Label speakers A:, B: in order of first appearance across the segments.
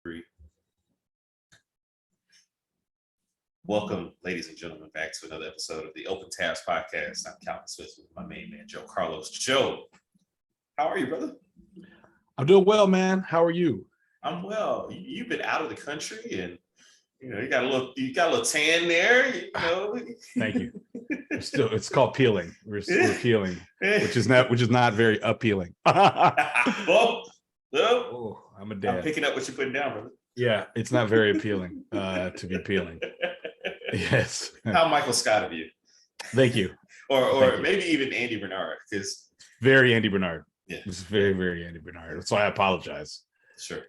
A: Three. Welcome, ladies and gentlemen, back to another episode of the Open Tabs Podcast. I'm Calvin Smith with my main man, Joe Carlos. Joe, how are you, brother?
B: I'm doing well, man. How are you?
A: I'm well. You've been out of the country, and you got a little tan there.
B: Thank you. It's called peeling. We're peeling, which is not very appealing.
A: Well,
B: I'm a dad.
A: I'm picking up what you're putting down, brother.
B: Yeah, it's not very appealing to be peeling. Yes.
A: How Michael Scott of you?
B: Thank you.
A: Or maybe even Andy Bernard, because
B: very Andy Bernard.
A: Yeah,
B: it's very, very Andy Bernard. So I apologize.
A: Sure.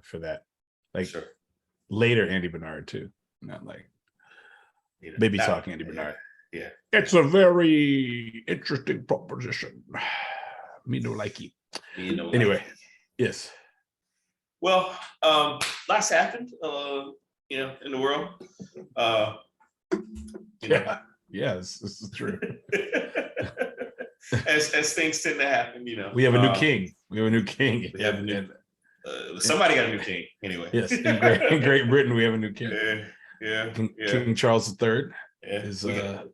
B: For that. Like
A: sure.
B: Later Andy Bernard too. Not like baby talking Andy Bernard.
A: Yeah.
B: It's a very interesting proposition. Me no like it. Anyway, yes.
A: Well, lots happened, in the world.
B: Yes, this is true.
A: as things tend to happen,
B: we have a new king. We have a new king.
A: Somebody got a new king, anyway.
B: Yes, in Great Britain, we have a new king. King Charles III is the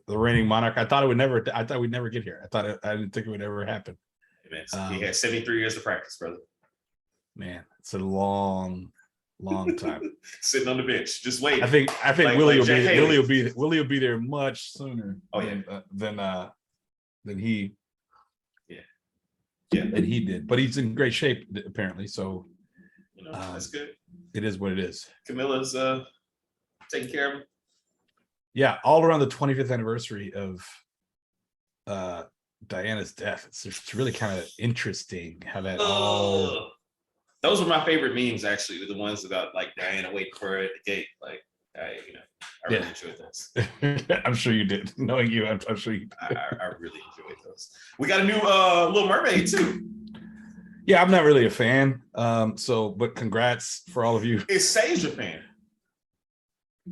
B: reigning monarch. I thought we'd never get here. I didn't think it would ever happen.
A: He had 73 years of practice, brother.
B: Man, it's a long time.
A: Sitting on the bench, just waiting.
B: I think Willie will be there much sooner than he. Yeah, than he did. But he's in great shape apparently. So
A: that's good.
B: It is what it is.
A: Camilla's taking care of him.
B: Yeah, all around the 25th anniversary of Diana's death. It's really kind of interesting how that all.
A: Those were my favorite memes, actually, the ones about like Diana waiting for her at the gate. Like, I really enjoyed those.
B: I'm sure you did. Knowing you, I'm sure you did.
A: I really enjoyed those. We got a new Little Mermaid too.
B: Yeah, I'm not really a fan. But congrats for all of you.
A: Is Sage a fan?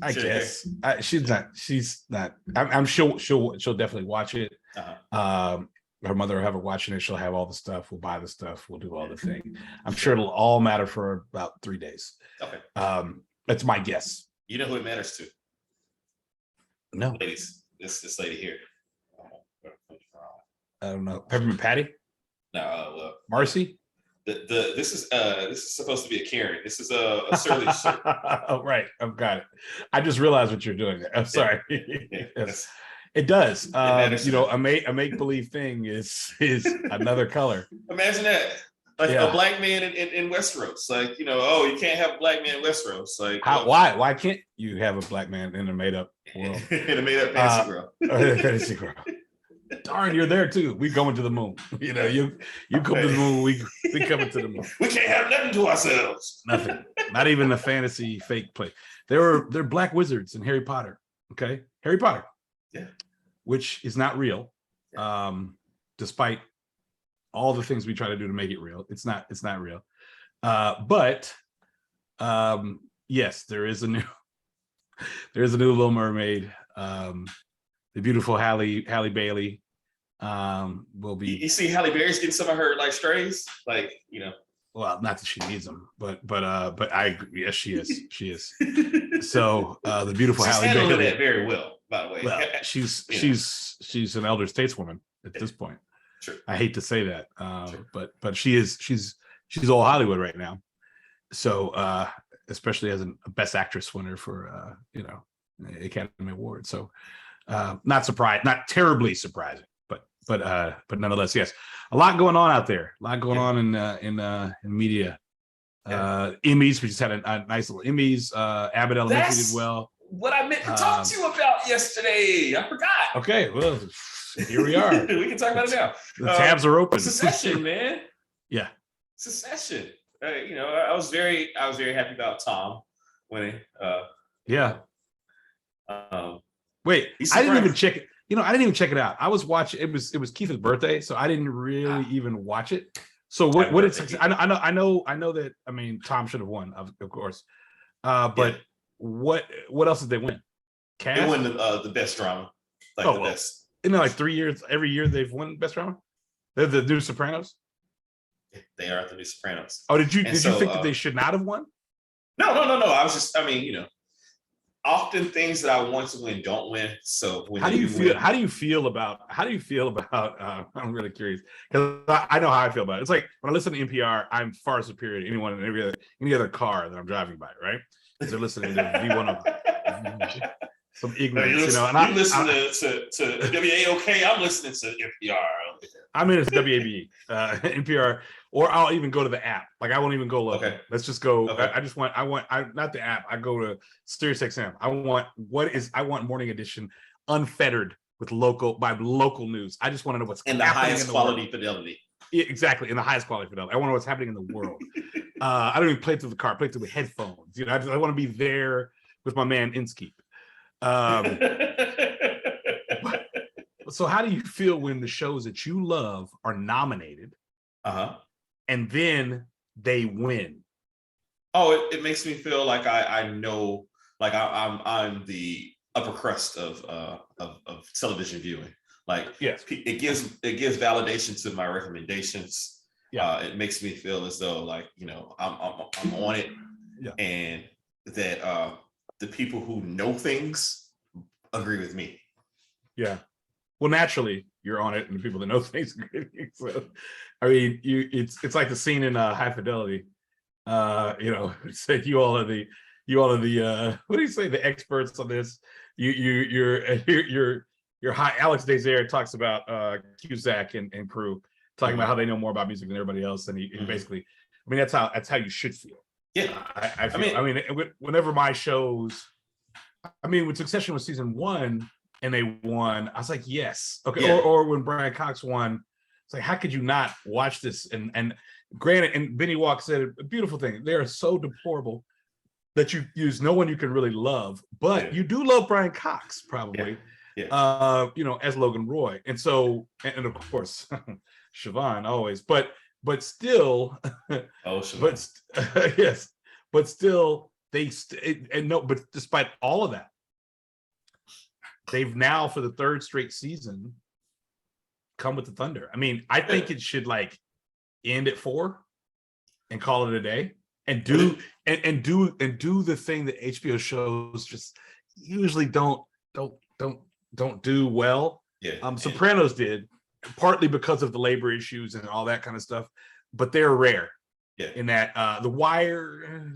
B: I guess she's not. I'm sure she'll definitely watch it. Her mother will have her watching it. She'll have all the stuff. We'll buy the stuff. We'll do all the thing. I'm sure it'll all matter for about 3 days.
A: Okay.
B: That's my guess.
A: You know who it matters to?
B: No.
A: Ladies, this lady here.
B: I don't know. Peppermint Patty?
A: No.
B: Marcy?
A: This is supposed to be a Karen. This is a surly shirt.
B: Oh, right. I've got it. I just realized what you're doing there. I'm sorry. Yes. It does. A make-believe thing is another color.
A: Imagine that. Like a black man in Westeros. Like, you can't have a black man in Westeros. Like
B: why can't you have a black man in a made-up world?
A: In a made-up fantasy girl.
B: Fantasy girl. Darn, you're there too. We going to the moon. You come to the moon, we coming to the moon.
A: We can't have nothing to ourselves.
B: Nothing. Not even a fantasy fake play. They're black wizards in Harry Potter. Okay? Harry Potter.
A: Yeah. Which
B: is not real. Despite all the things we try to do to make it real. It's not real. But yes, there is a new Little Mermaid. The beautiful Halle Bailey will be. You
A: see Halle Berry's getting some of her like strays,
B: Well, not that she needs them, but I agree. Yes, she is. So the beautiful Halle Bailey
A: that very well, by the way.
B: Well, she's an elder stateswoman at this point.
A: Sure.
B: I hate to say that, but she's all Hollywood right now. So especially as a Best Actress winner for Academy Award. So not terribly surprising, but nonetheless, yes, a lot going on out there. A lot going on in media. Emmys, we just had a nice little Emmys. Abbott Elementary did well.
A: What I meant to talk to you about yesterday, I forgot.
B: Okay, well, here we are.
A: We can talk about it now.
B: The tabs are open.
A: Succession, man.
B: Yeah.
A: Succession. I was very happy about Tom winning.
B: Wait, I didn't even check it. I didn't even check it out. I was watching. It was Keith's birthday, so I didn't really even watch it. So what it's? I know that. I mean, Tom should have won, of course. But what else did they win?
A: Cast? They won the best drama. Best.
B: Isn't it like 3 years? Every year they've won best drama. They're the new Sopranos.
A: They are the new Sopranos.
B: Oh, did you think that they should not have won?
A: No. I mean, often things that I want to win don't win. So when
B: How do
A: they
B: you
A: do
B: feel?
A: win,
B: How do you feel about? How do you feel about? I'm really curious because I know how I feel about it. It's like when I listen to NPR, I'm far superior to anyone in any other car that I'm driving by, right? Because they're listening to V1 some
A: no,
B: ignorance, and
A: you listen to WAOK. I'm listening to NPR.
B: I'm in it's WABE, NPR, or I'll even go to the app. Like I won't even go local.
A: Okay.
B: Let's just go.
A: Okay.
B: I not the app. I go to SiriusXM. I want Morning Edition unfettered with local news. I just want to know what's
A: And the
B: happening
A: highest
B: in the
A: quality
B: world.
A: fidelity.
B: Yeah, exactly, in the highest quality fidelity. I want to know what's happening in the world. I don't even play through the car. I play through with headphones. I want to be there with my man Inskeep. So how do you feel when the shows that you love are nominated and then they win?
A: Oh, it makes me feel like I know, like I'm the upper crust of television viewing. Like,
B: yes,
A: it gives validation to my recommendations.
B: Yeah,
A: it makes me feel as though, like, I'm on it.
B: Yeah.
A: And that the people who know things agree with me.
B: Yeah. Well, naturally, you're on it, and the people that know things agree with you. So, I mean, it's like the scene in High Fidelity. It said you all are the what do you say, the experts on this? You're high. Alex Desire talks about Cusack and crew talking about how they know more about music than everybody else, and he basically, I mean, that's how you should feel.
A: Yeah,
B: I mean, whenever my shows, I mean, when Succession was season 1 and they won, I was like, yes, okay.
A: Yeah.
B: Or when Brian Cox won, it's like, how could you not watch this? And granted, and Benny Walk said a beautiful thing. They are so deplorable that you use no one you can really love, but you do love Brian Cox, probably.
A: Yeah.
B: As Logan Roy, and so, and of course, Siobhan always, but still, but yes, but still, but despite all of that, they've now for the 3rd straight season come with the thunder. I mean, I think it should like end at 4 and call it a day, and do the thing that HBO shows just usually don't do well.
A: Yeah.
B: Sopranos did, partly because of the labor issues and all that kind of stuff, but they're rare.
A: Yeah.
B: In that The Wire,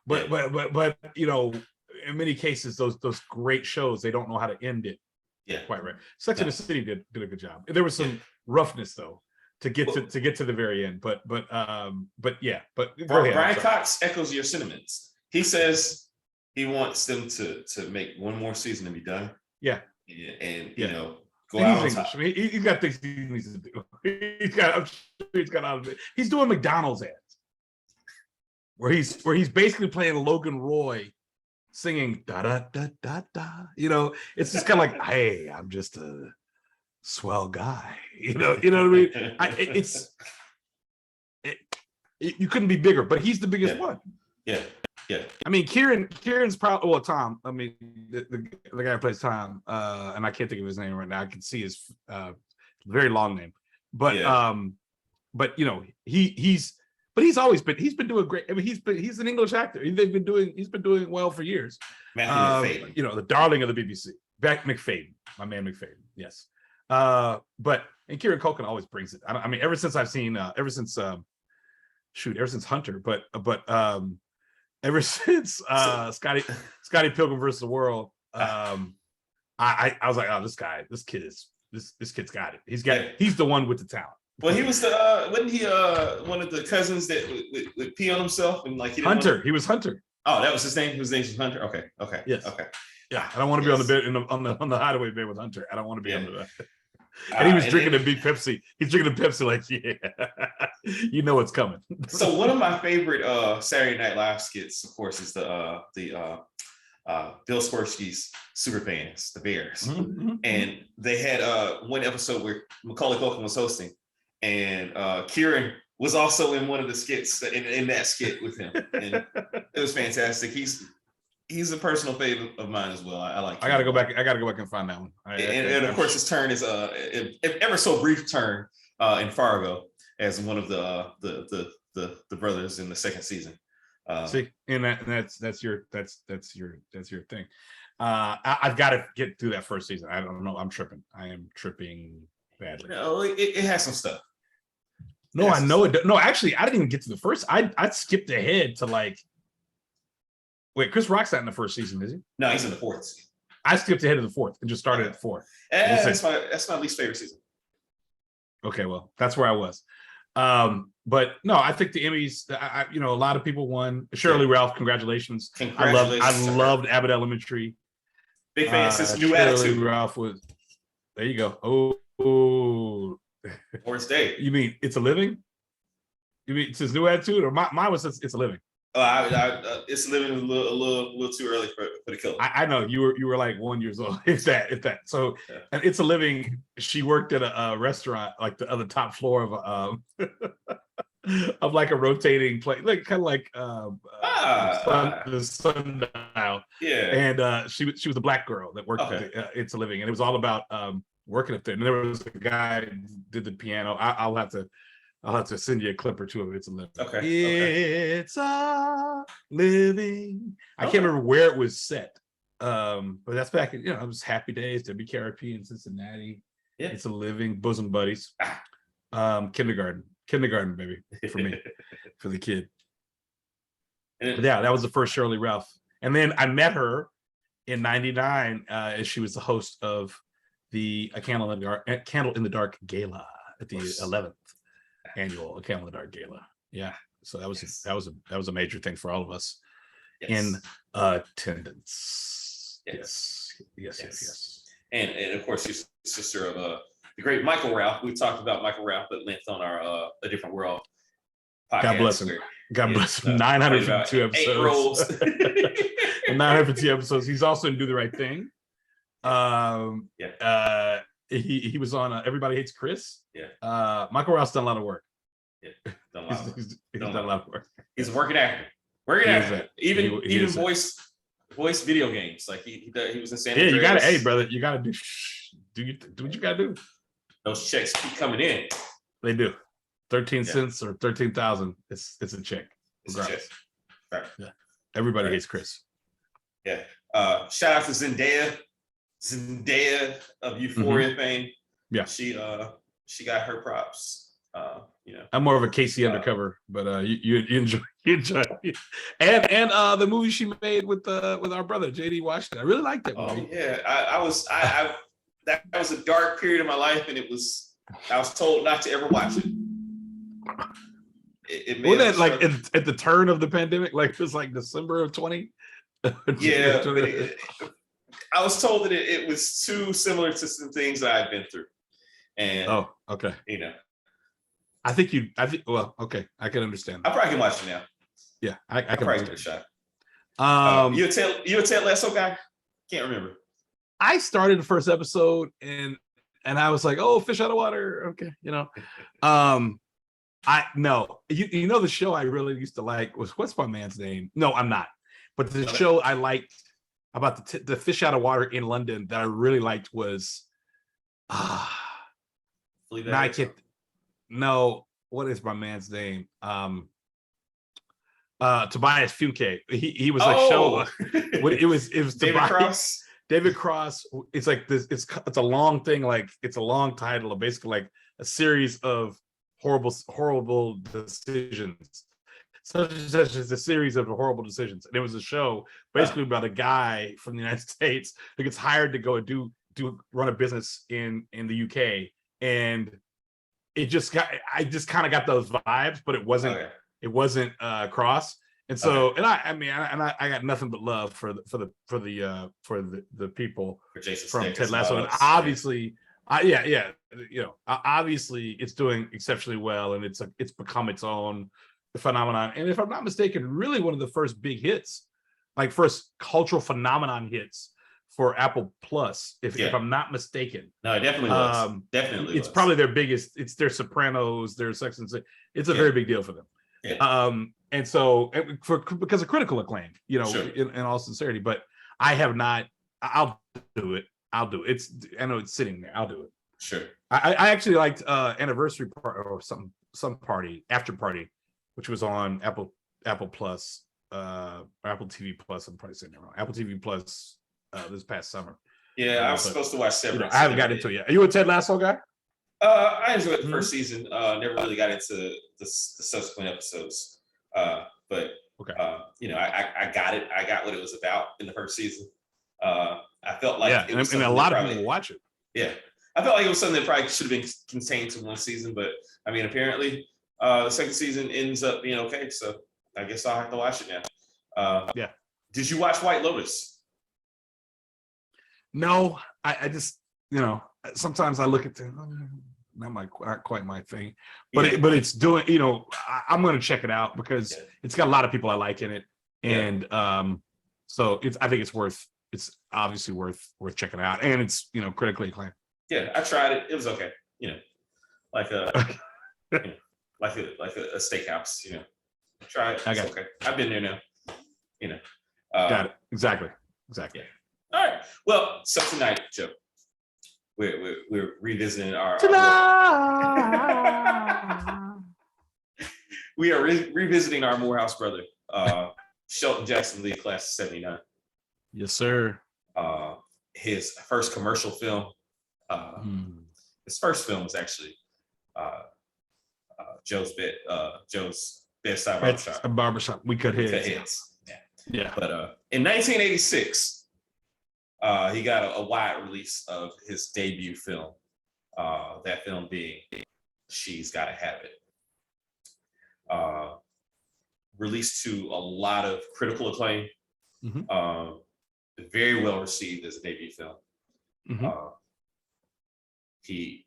B: but in many cases those great shows, they don't know how to end it.
A: Yeah.
B: Quite right. Sex and the City did a good job. There was some roughness though to get to the very end, but yeah. But
A: Brian Cox echoes your sentiments. He says he wants them to make one more season and be done.
B: Yeah.
A: And go out on top.
B: I mean, he's got things he needs to do. He's doing McDonald's ads where he's basically playing Logan Roy singing da da da da da. It's just kind of like, hey, I'm just a swell guy. You know what I mean? You couldn't be bigger, but he's the biggest one.
A: Yeah.
B: I mean, Kieran's probably, Tom. I mean, the guy who plays Tom, and I can't think of his name right now. I can see his very long name, but he's been doing great. I mean, he's an English actor. He's been doing well for years.
A: Matthew McFadden.
B: The darling of the BBC. McFadden, my man McFadden. Yes, but Kieran Culkin always brings it. I mean, ever since Hunter, but ever since Scotty Pilgrim versus the World, I was like, oh, this kid's got it. He's the one with the talent.
A: Well, he was wasn't he one of the cousins that would pee on himself and like
B: he was Hunter.
A: Oh, that was his name. His name was Hunter. Okay.
B: Yes.
A: Okay.
B: Yeah, I don't want to be on the bed on the hideaway bed with Hunter. I don't want to be under that. And he was drinking a big Pepsi. He's drinking a Pepsi like, you know what's coming.
A: So one of my favorite Saturday Night Live skits, of course, is the Bill Swirsky's Superfans, the Bears.
B: Mm-hmm.
A: And they had one episode where Macaulay Culkin was hosting, and Kieran was also in one of the skits in that skit with him, and it was fantastic. He's a personal favorite of mine as well. I like. I
B: gotta go back and find that one.
A: And of course, his turn is ever so brief turn in Fargo as one of the the brothers in the second season.
B: See, and that's your thing. I've got to get through that first season. I don't know. I'm tripping. I am tripping badly.
A: No, it has some stuff.
B: No, I know it. No, actually, I didn't even get to the first. I skipped ahead to like. Wait, Chris Rock's not in the first season, is he?
A: No, he's in the fourth season.
B: I skipped ahead to the fourth and just started at four.
A: That's my least favorite season.
B: Okay, well, that's where I was. But no, I think the Emmys, a lot of people won. Shirley Ralph, congratulations. I loved Abbott Elementary.
A: Big fan since New
B: Shirley
A: Attitude.
B: Ralph was, there you go. Oh.
A: Morris Day.
B: You mean It's a Living? You mean since New Attitude, or mine was It's a Living?
A: It's living a little too early for the killer.
B: I know you were like 1 year old, if that. So, and It's a Living. She worked at a restaurant, like the top floor of of like a rotating plate, like kind of like the sundial.
A: Yeah.
B: And she was a black girl that worked at It's a Living, and it was all about working up there. And there was a guy who did the piano. I'll have to send you a clip or two of It's a Living.
A: Okay.
B: It's a Living. I can't remember where it was set. But that's back in, it was Happy Days, WKRP in Cincinnati.
A: Yeah.
B: It's a Living, Bosom Buddies. Kindergarten, baby, for me, for the kid. But yeah, that was the first Shirley Ralph. And then I met her in '99 as she was the host of the Candle in the Dark Gala at the 11th annual Candle in the Dark Gala. Yeah, so that was a major thing for all of us in attendance. Yes.
A: And of course, she's sister of the great Michael Ralph. We talked about Michael Ralph at length on our A Different World podcast.
B: God bless him. God bless him. 952 episodes. 952 episodes. He's also in Do the Right Thing. He was on Everybody Hates Chris. Michael Ralph's done a lot of work.
A: He's
B: done a lot of work.
A: He's a working actor. Even voice video games. Like he was in San Andreas.
B: You gotta, hey brother, you gotta do what you gotta do.
A: Those checks keep coming in.
B: They do. 13 cents or 13,000. It's a check.
A: It's a check. Right.
B: Yeah. Everybody hates Chris.
A: Yeah. Shout out to Zendaya of Euphoria fame. Yeah. She got her props.
B: I'm more of a Casey Undercover, but you enjoy and the movie she made with our brother JD Washington. I really liked that movie.
A: Oh yeah, I that was a dark period of my life, and I was told not to ever watch it.
B: Wasn't that like at the turn of the pandemic? Like it was like December of 20.
A: Yeah, I was told that it was too similar to some things that I'd been through, and
B: okay, I think well, okay, I can understand that.
A: I probably can watch it now.
B: Yeah, I can
A: probably give it a shot. You a Ted Lasso guy? Can't remember.
B: I started the first episode and I was like, oh, fish out of water. Okay, I know the show I really used to like was what's my man's name? No, I'm not. But the show I liked about the fish out of water in London that I really liked was what is my man's name? Tobias Funke. He was like show. It was
A: David Cross.
B: David Cross. It's like this. It's a long thing. Like it's a long title of basically like a series of horrible decisions. Such as a series of horrible decisions. And it was a show basically about a guy from the United States who gets hired to go and run a business in the UK. And I just kind of got those vibes, but it wasn't Cross. And so, and I got nothing but love for the people from Ted Lasso. And obviously, obviously it's doing exceptionally well, and it's become its own phenomenon. And if I'm not mistaken, really one of the first big hits, like first cultural phenomenon hits for Apple Plus, if I'm not mistaken.
A: No, it definitely was.
B: It's probably their biggest. It's their Sopranos, their Sex and City. It's a very big deal for them. Yeah. And so because of critical acclaim, in all sincerity. But I have not. I'll do it. I know it's sitting there. I'll do it.
A: Sure.
B: I actually liked anniversary party or some party after party which was on Apple Plus, or Apple TV Plus. I'm probably saying it wrong. Apple TV Plus this past summer.
A: Yeah, I was supposed to watch Severance.
B: I haven't gotten into it yet. Are you a Ted Lasso guy?
A: I enjoyed the first season. Never really got into the subsequent episodes. But
B: okay.
A: I got it. I got what it was about in the first season. I felt like
B: it was and a lot of people watch it.
A: Yeah, I felt like it was something that probably should have been contained to one season, but I mean, apparently, the second season ends up being okay. So I guess I'll have to watch it now.
B: Yeah.
A: Did you watch White Lotus?
B: No, I just sometimes I look at the not quite my thing, but it's doing. I'm going to check it out because it's got a lot of people I like in it, and so I think it's obviously worth checking out, and it's critically acclaimed.
A: Yeah, I tried it. It was okay. Like a like a steakhouse. Try it. It's okay. I've been there now.
B: Got it. Exactly.
A: Yeah. All right. Well, so tonight, Joe, we're revisiting our we are revisiting our Morehouse Brother, Shelton Jackson, lead class of '79.
B: Yes, sir.
A: His first commercial film. His first film was actually Joe's bedside barbershop.
B: We cut heads. Yeah.
A: But in 1986. He got a wide release of his debut film, that film being She's Gotta Have It. Released to a lot of critical acclaim, very well received as a debut film. He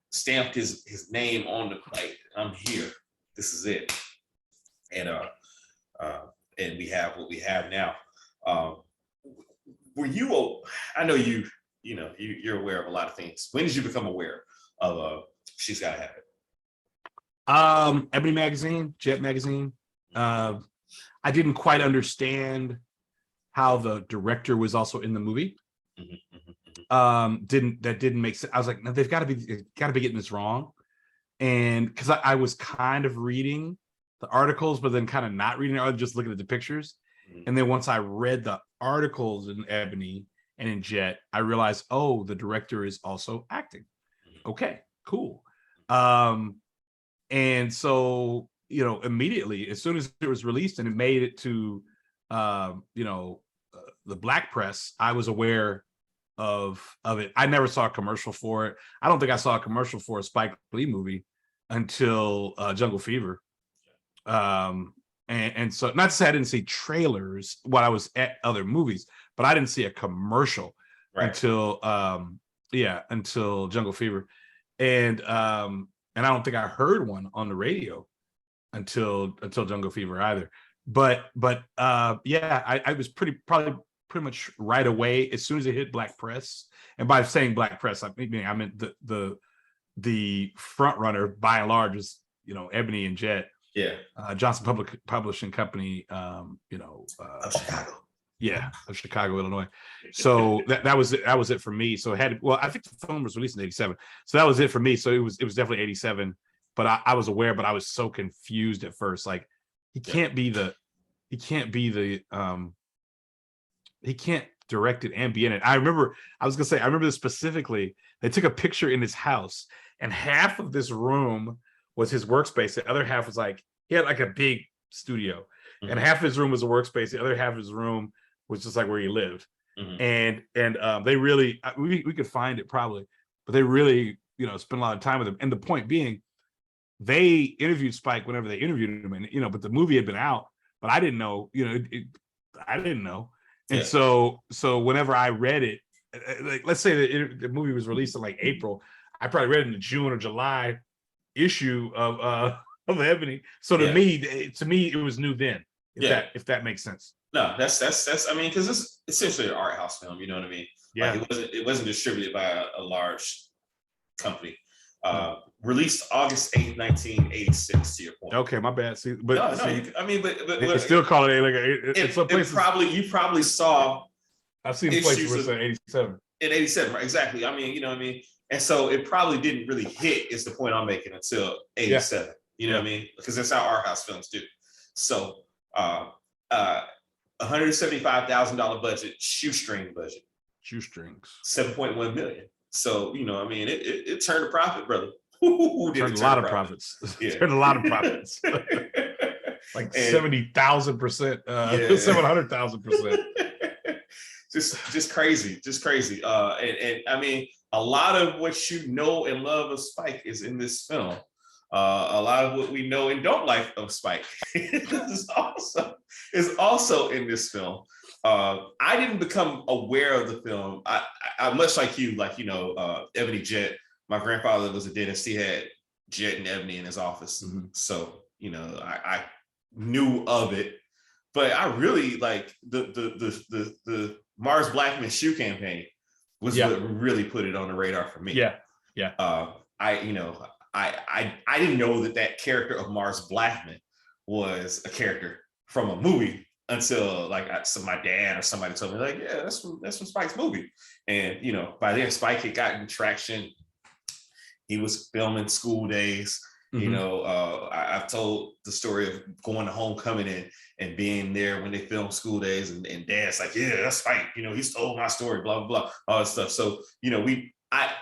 A: stamped his name on the plate. I'm here. This is it. And we have what we have now. Were you? I know you're aware of a lot of things. When did you become aware of She's Gotta Have It?
B: Ebony magazine, Jet magazine. I didn't quite understand how the director was also in the movie. Didn't make sense. I was like, no, they've got to be getting this wrong. And because I was kind of reading the articles, but then kind of not reading it, I was just looking at the pictures. And then once I read the articles in Ebony and in Jet, I realized, oh, the director is also acting. Okay, cool. And so, immediately, as soon as it was released and it made it to, the black press, I was aware of it. I never saw a commercial for it. I don't think I saw a commercial for a Spike Lee movie until Jungle Fever. And so, not to say I didn't see trailers when I was at other movies, but I didn't see a commercial until Jungle Fever, and I don't think I heard one on the radio until Jungle Fever either. But I was pretty much right away as soon as it hit black press, and by saying black press, I meant the front runner by and large is Ebony and Jet.
A: Yeah.
B: Johnson Publishing Company,
A: of Chicago.
B: Yeah, of Chicago, Illinois. So that was it for me. So I think the film was released in '87. So that was it for me. So it was definitely '87. But I was aware, but I was so confused at first. Like he can't direct it and be in it. I remember this specifically. They took a picture in his house, and half of this room was his workspace. The other half was he had a big studio, and half of his room was a workspace. The other half of his room was just where he lived. And they really, we could find it probably, but they really, spent a lot of time with him. And the point being, they interviewed Spike whenever they interviewed him, and but the movie had been out, but I didn't know, I didn't know. And so whenever I read it, let's say the movie was released in April, I probably read it in the June or July issue of Ebony. So to me it was new then. If that makes sense.
A: No, that's I mean, because it's essentially an art house film, you know what I mean?
B: Yeah.
A: It wasn't distributed by a large company. Released August 8th, 1986, to your point.
B: Okay, my bad. See, but
A: they
B: still call it
A: you probably saw.
B: I've seen places where it's 87.
A: In 87, right? Exactly. I mean, you know what I mean? And so it probably didn't really hit, is the point I'm making, until 87. You know what I mean? Because that's how our house films do. So $175,000 budget, shoestring budget.
B: Shoestrings.
A: 7.1 million. So, you know, I mean, it turned a profit, brother.
B: Turned a lot of profits.
A: Yeah.
B: Turned a lot of profits. Like 70,000%, 700,000%.
A: Just crazy, and I mean, a lot of what you know and love of Spike is in this film. A lot of what we know and don't like of Spike is also in this film. I didn't become aware of the film. I much like you, Ebony Jet. My grandfather was a dentist. He had Jet and Ebony in his office, so you know I knew of it. But I really like the Mars Blackman shoe campaign was what really put it on the radar for me. I didn't know that character of Mars Blackman was a character from a movie until my dad or somebody told me that's from Spike's movie. And you know, by then Spike had gotten traction. He was filming School Days. You know, I've told the story of going to homecoming and being there when they filmed School Days, and Dad's like, yeah, that's Spike. You know, he stole my story, blah, blah, blah, all that stuff. So, you know,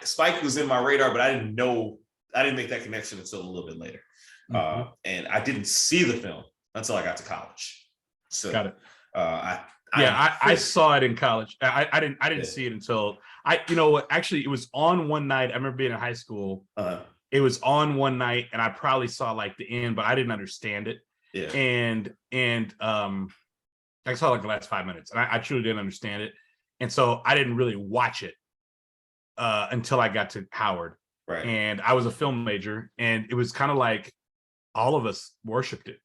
A: Spike was in my radar, but I didn't make that connection until a little bit later. And I didn't see the film until I got to college. So
B: got it.
A: I
B: saw it in college. I didn't see it until actually it was on one night. I remember being in high school. It was on one night, and I probably saw like the end, but I didn't understand it. Yeah. And I saw like the last 5 minutes, and I truly didn't understand it. And so I didn't really watch it until I got to Howard. Right. And I was a film major, and it was kind of like all of us worshipped it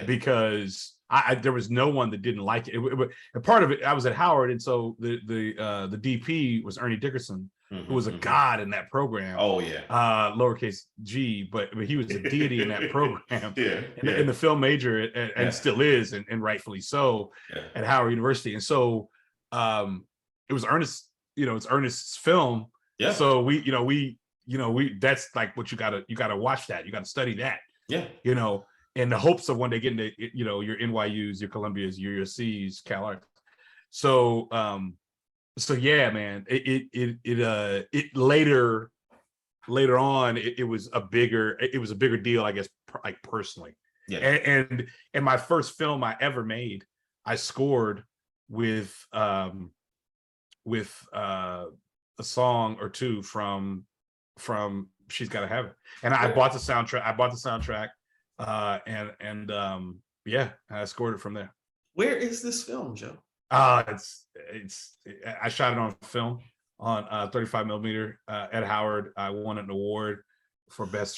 B: because there was no one that didn't like it. And part of it, I was at Howard, and so the DP was Ernie Dickerson, who was a god in that program. Oh yeah, lowercase g, but he was a deity in that program. In the film major, and still is, and rightfully so, at Howard University. And so it was Ernest. You know, it's Ernest's film. Yeah. So we that's like what you gotta watch that. You gotta study that. Yeah. You know, in the hopes of one day getting to your NYU's, your Columbia's, your USC's, Cal Arts. So yeah, man. It later on it was a bigger deal, I guess, like personally. Yeah. And my first film I ever made, I scored with a song or two from She's Gotta Have It, and I bought the soundtrack. And I scored it from there.
A: Where is this film, Joe?
B: It's I shot it on film on 35 millimeter at Howard. I won an award for best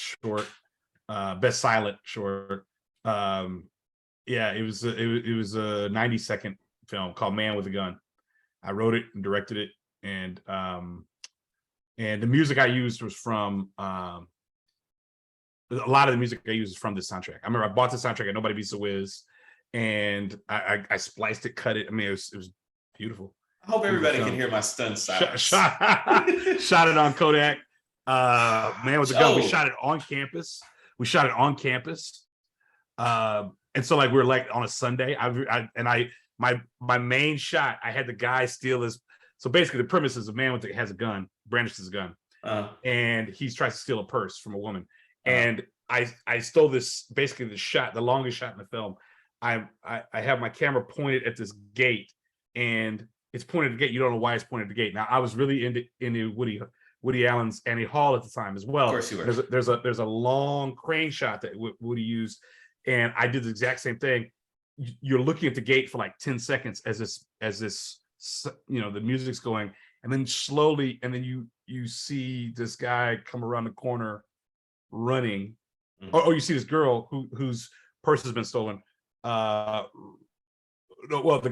B: silent short. It was a 90-second film called Man with a Gun. I wrote it and directed it, and the music I used was from a lot of the music I used is from this soundtrack. I remember I bought the soundtrack at Nobody Beats the Wiz, and I spliced it, cut it. I mean, it was beautiful.
A: I hope everybody can hear my stunned silence.
B: Shot it on Kodak. Man with a Gun. We shot it on campus. And so like we were like on a Sunday. My main shot, I had the guy steal his. So basically, the premise is a man has a gun, brandishes a gun, and he tries to steal a purse from a woman. And I stole this, basically the shot, the longest shot in the film. I have my camera pointed at this gate, and it's pointed at the gate. You don't know why it's pointed at the gate. Now I was really into Woody Allen's Annie Hall at the time as well.
A: Of course you were.
B: There's a long crane shot that Woody used, and I did the exact same thing. You're looking at the gate for like 10 seconds as this the music's going, and then slowly, and then you see this guy come around the corner running, or you see this girl whose purse has been stolen. The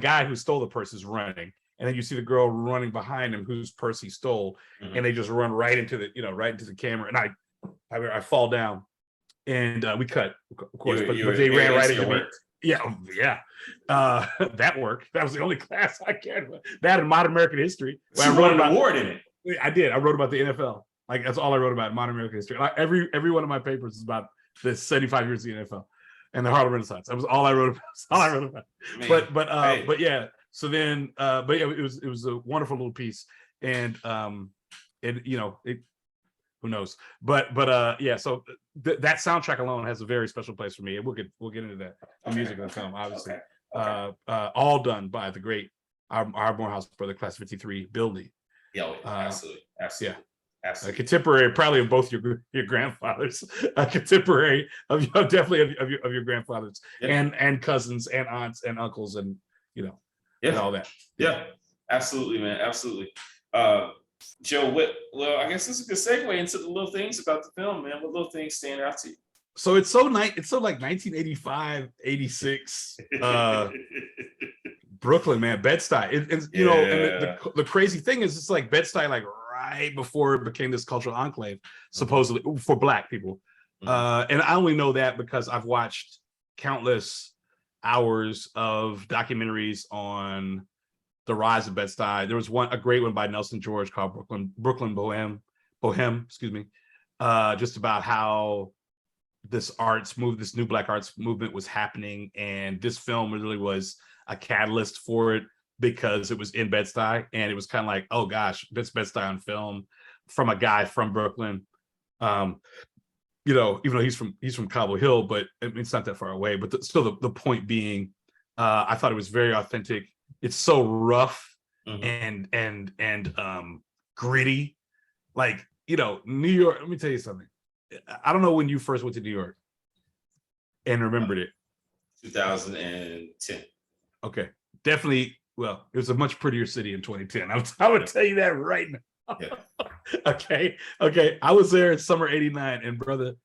B: guy who stole the purse is running, and then you see the girl running behind him whose purse he stole, and they just run right into the camera, and I fall down, and we cut, of course, but they ran right into me. Yeah. That worked. That was the only class I cared about. That and Modern American History.
A: So I wrote an award in it.
B: I did. I wrote about the NFL. Like that's all I wrote about, modern American history. Like every one of my papers is about the 75 years of the NFL and the Harlem Renaissance. That was all I wrote about. All I wrote about.
A: Man,
B: But yeah. So then, but yeah, it was a wonderful little piece, and who knows? But yeah. So that soundtrack alone has a very special place for me, and we'll get into that. The music of the film, obviously, all done by the great our Morehouse Brother, Class of '53, Billy.
A: Yeah, absolutely.
B: Yeah.
A: Absolutely.
B: A contemporary, probably of both your grandfathers, a contemporary of definitely of your grandfathers, and cousins and aunts and uncles, and and all that.
A: Yeah, absolutely, man, absolutely. Joe, well, I guess this is a good segue into the little things about the film, man. What little things stand out to you?
B: So it's so like 1985, 86. Brooklyn, man, Bed-Stuy. And the crazy thing is, it's like Bed-Stuy, like right before it became this cultural enclave, supposedly for Black people. And I only know that because I've watched countless hours of documentaries on the rise of Bed-Stuy. There was a great one by Nelson George called Brooklyn Bohem, excuse me, just about how this new Black arts movement was happening, and this film really was a catalyst for it because it was in Bed-Stuy, and it was kind of like, oh gosh, it's Bed-Stuy on film from a guy from Brooklyn. Even though he's from Cobble Hill, but it's not that far away. But still, the point being, I thought it was very authentic. It's so rough and gritty, like New York. Let me tell you something. I don't know when you first went to New York and remembered it.
A: 2010.
B: Okay, definitely. Well, it was a much prettier city in 2010. I would tell you that right now. Yeah. Okay. I was there in summer '89, and brother,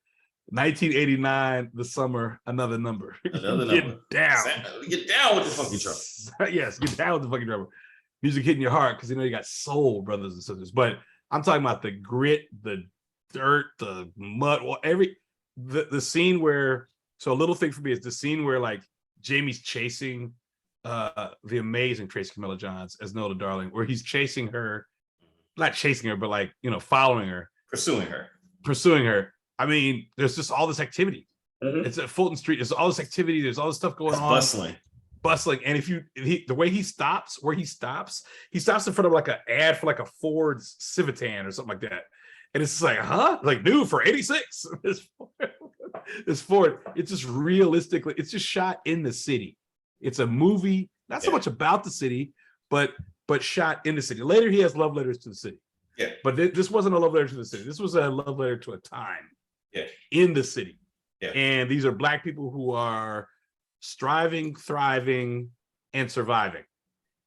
B: 1989, the summer, another number.
A: Another
B: get
A: number.
B: Down.
A: Get down with the funky drum.
B: Yes, get down with the fucking drummer. Music hitting your heart because you got soul, brothers and sisters. But I'm talking about the grit, the dirt, the mud, the scene where. So a little thing for me is the scene where like Jamie's chasing the amazing Tracy Camilla Johns as Nola Darling, where he's chasing her, not chasing her, but like following her, pursuing her. I mean, there's just all this activity. It's at Fulton Street. There's all this activity. There's all this stuff going on. Bustling. And the way he stops, in front of like an ad for like a Ford Civitan or something like that. And it's just like, like new for 86. This Ford. It's just realistically, it's just shot in the city. It's a movie, not so much about the city, but shot in the city. Later, he has love letters to the city. Yeah. But this wasn't a love letter to the city. This was a love letter to a time. Yeah. In the city. Yeah. And these are Black people who are striving, thriving, and surviving.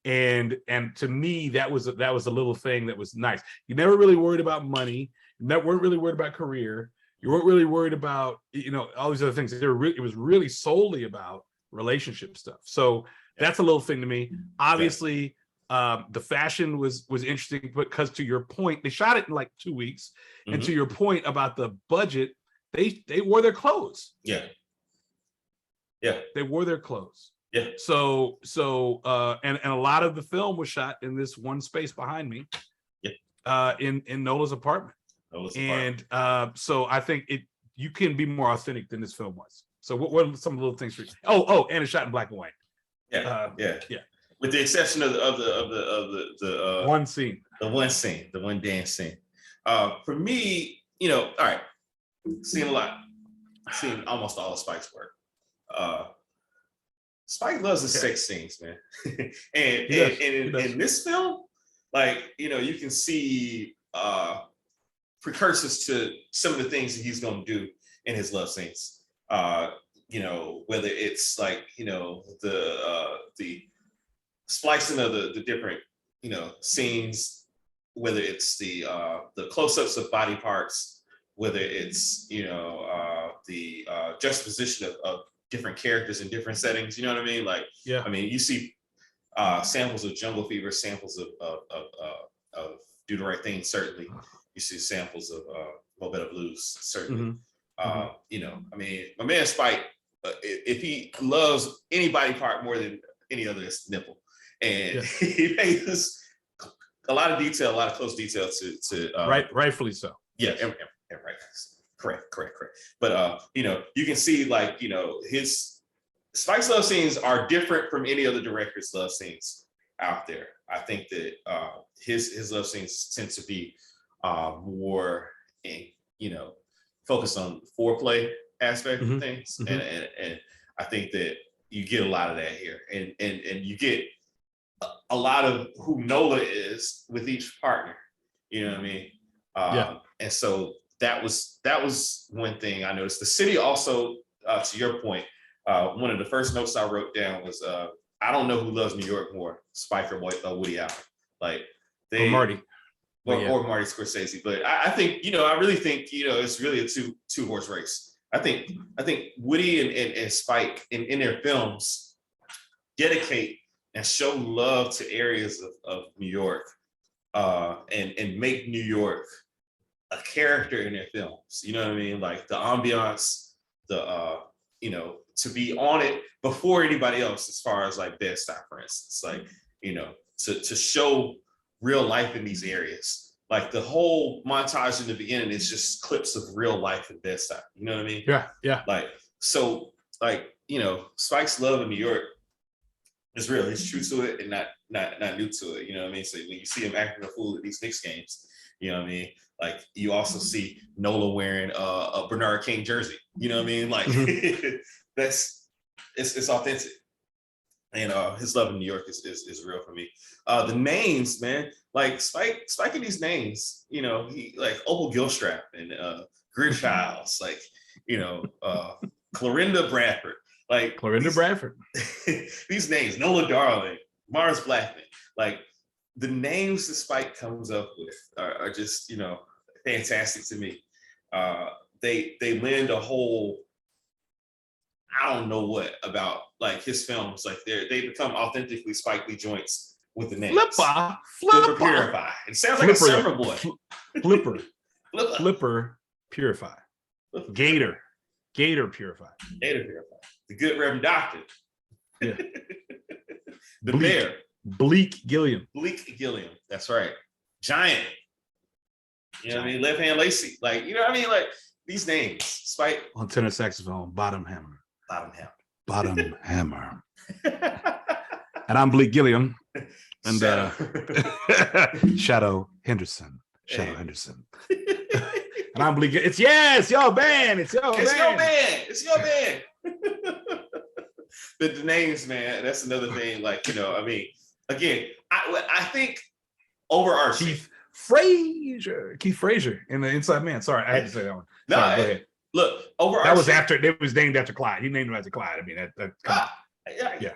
B: And to me, that was a little thing that was nice. You never really worried about money. You weren't really worried about career. You weren't really worried about all these other things. It was really solely about relationship stuff. So that's a little thing to me. Obviously, the fashion was interesting because, to your point, they shot it in like 2 weeks. And to your point about the budget, they wore their clothes. Yeah. They wore their clothes. Yeah. So and a lot of the film was shot in this one space behind me. Yeah. In Nola's apartment. And so I think you can be more authentic than this film was. So what are some of the little things for you? And it's shot in black and white. Yeah. With the exception of the one scene. The one dance scene. For me, all right, seen a lot. Seen almost all of Spike's work. Spike loves the sex scenes, man. and in this film, like, you can see precursors to some of the things that he's going to do in his love scenes. Whether it's like, the splicing of the different, scenes, whether it's the close-ups of body parts, whether it's, the juxtaposition of different characters in different settings, you know what I mean? Like, yeah. I mean, you see samples of Jungle Fever, samples of Do the Right Thing, certainly. You see samples of Mobetta Blues, certainly. I mean, my man Spike, if he loves any body part more than any other, it's nipple. And he pays a lot of detail, a lot of close detail to rightfully so. Yeah, and right.
A: Correct. But you know, you can see like, you know, his Spike's love scenes are different from any other director's love scenes out there. I think that his love scenes tend to be more in, you know, focused on foreplay aspect of things. And I think that you get a lot of that here. And you get a lot of who Nola is with each partner. You know what I mean? And so that was one thing I noticed. The city also, to your point, one of the first notes I wrote down was, I don't know who loves New York more, Spike or Woody Allen. Like
B: or Marty.
A: Or Marty Scorsese. But I think, you know, I really think, you know, it's really a two horse race. I think Woody and Spike in their films dedicate and show love to areas of New York, and make New York a character in their films. You know what I mean? Like the ambiance, the you know, to be on it before anybody else, as far as like Bed-Stuy, for instance, like, you know, to show real life in these areas. Like the whole montage in the beginning is just clips of real life in Bed-Stuy. You know what I mean?
B: Yeah.
A: Like, so, like, you know, Spike's love in New York is real. He's true to it and not new to it. You know what I mean? So when you see him acting a fool at these Knicks games, you know what I mean? Like you also see Nola wearing a Bernard King jersey. You know what I mean? Like it's authentic. And his love in New York is real for me. The names, man, like Spike in these names, you know, he like Opal Gilstrap and Greer Childs, like, you know, Clorinda Bradford, like
B: Bradford.
A: These names, Nola Darling, Mars Blackman, like the names that Spike comes up with are just, you know, fantastic to me. They lend a whole, I don't know what about like his films, like they become authentically Spike Lee joints with the names. Flipper Purify. It sounds like a surfer boy.
B: Flipper Purify. Gator Purify.
A: The Good Reverend Doctor.
B: Yeah.
A: The Bear.
B: Bleak Gilliam.
A: That's right. Giant. You know what I mean? Left Hand Lacey. Like, you know what I mean? Like these names. Spike.
B: On tenor saxophone, Bottom Hammer. And I'm Bleak Gilliam. And Shadow Henderson. Henderson. And I'm Bleak. It's your band. It's your band.
A: The names, man. That's another thing. Like, you know, I mean, again, I think overarching.
B: Keith Frazier in The Inside Man. Sorry, I had to say that one.
A: No,
B: go ahead.
A: Look, overarching.
B: That was after. It was named after Clyde. He named him after Clyde. I mean, yeah.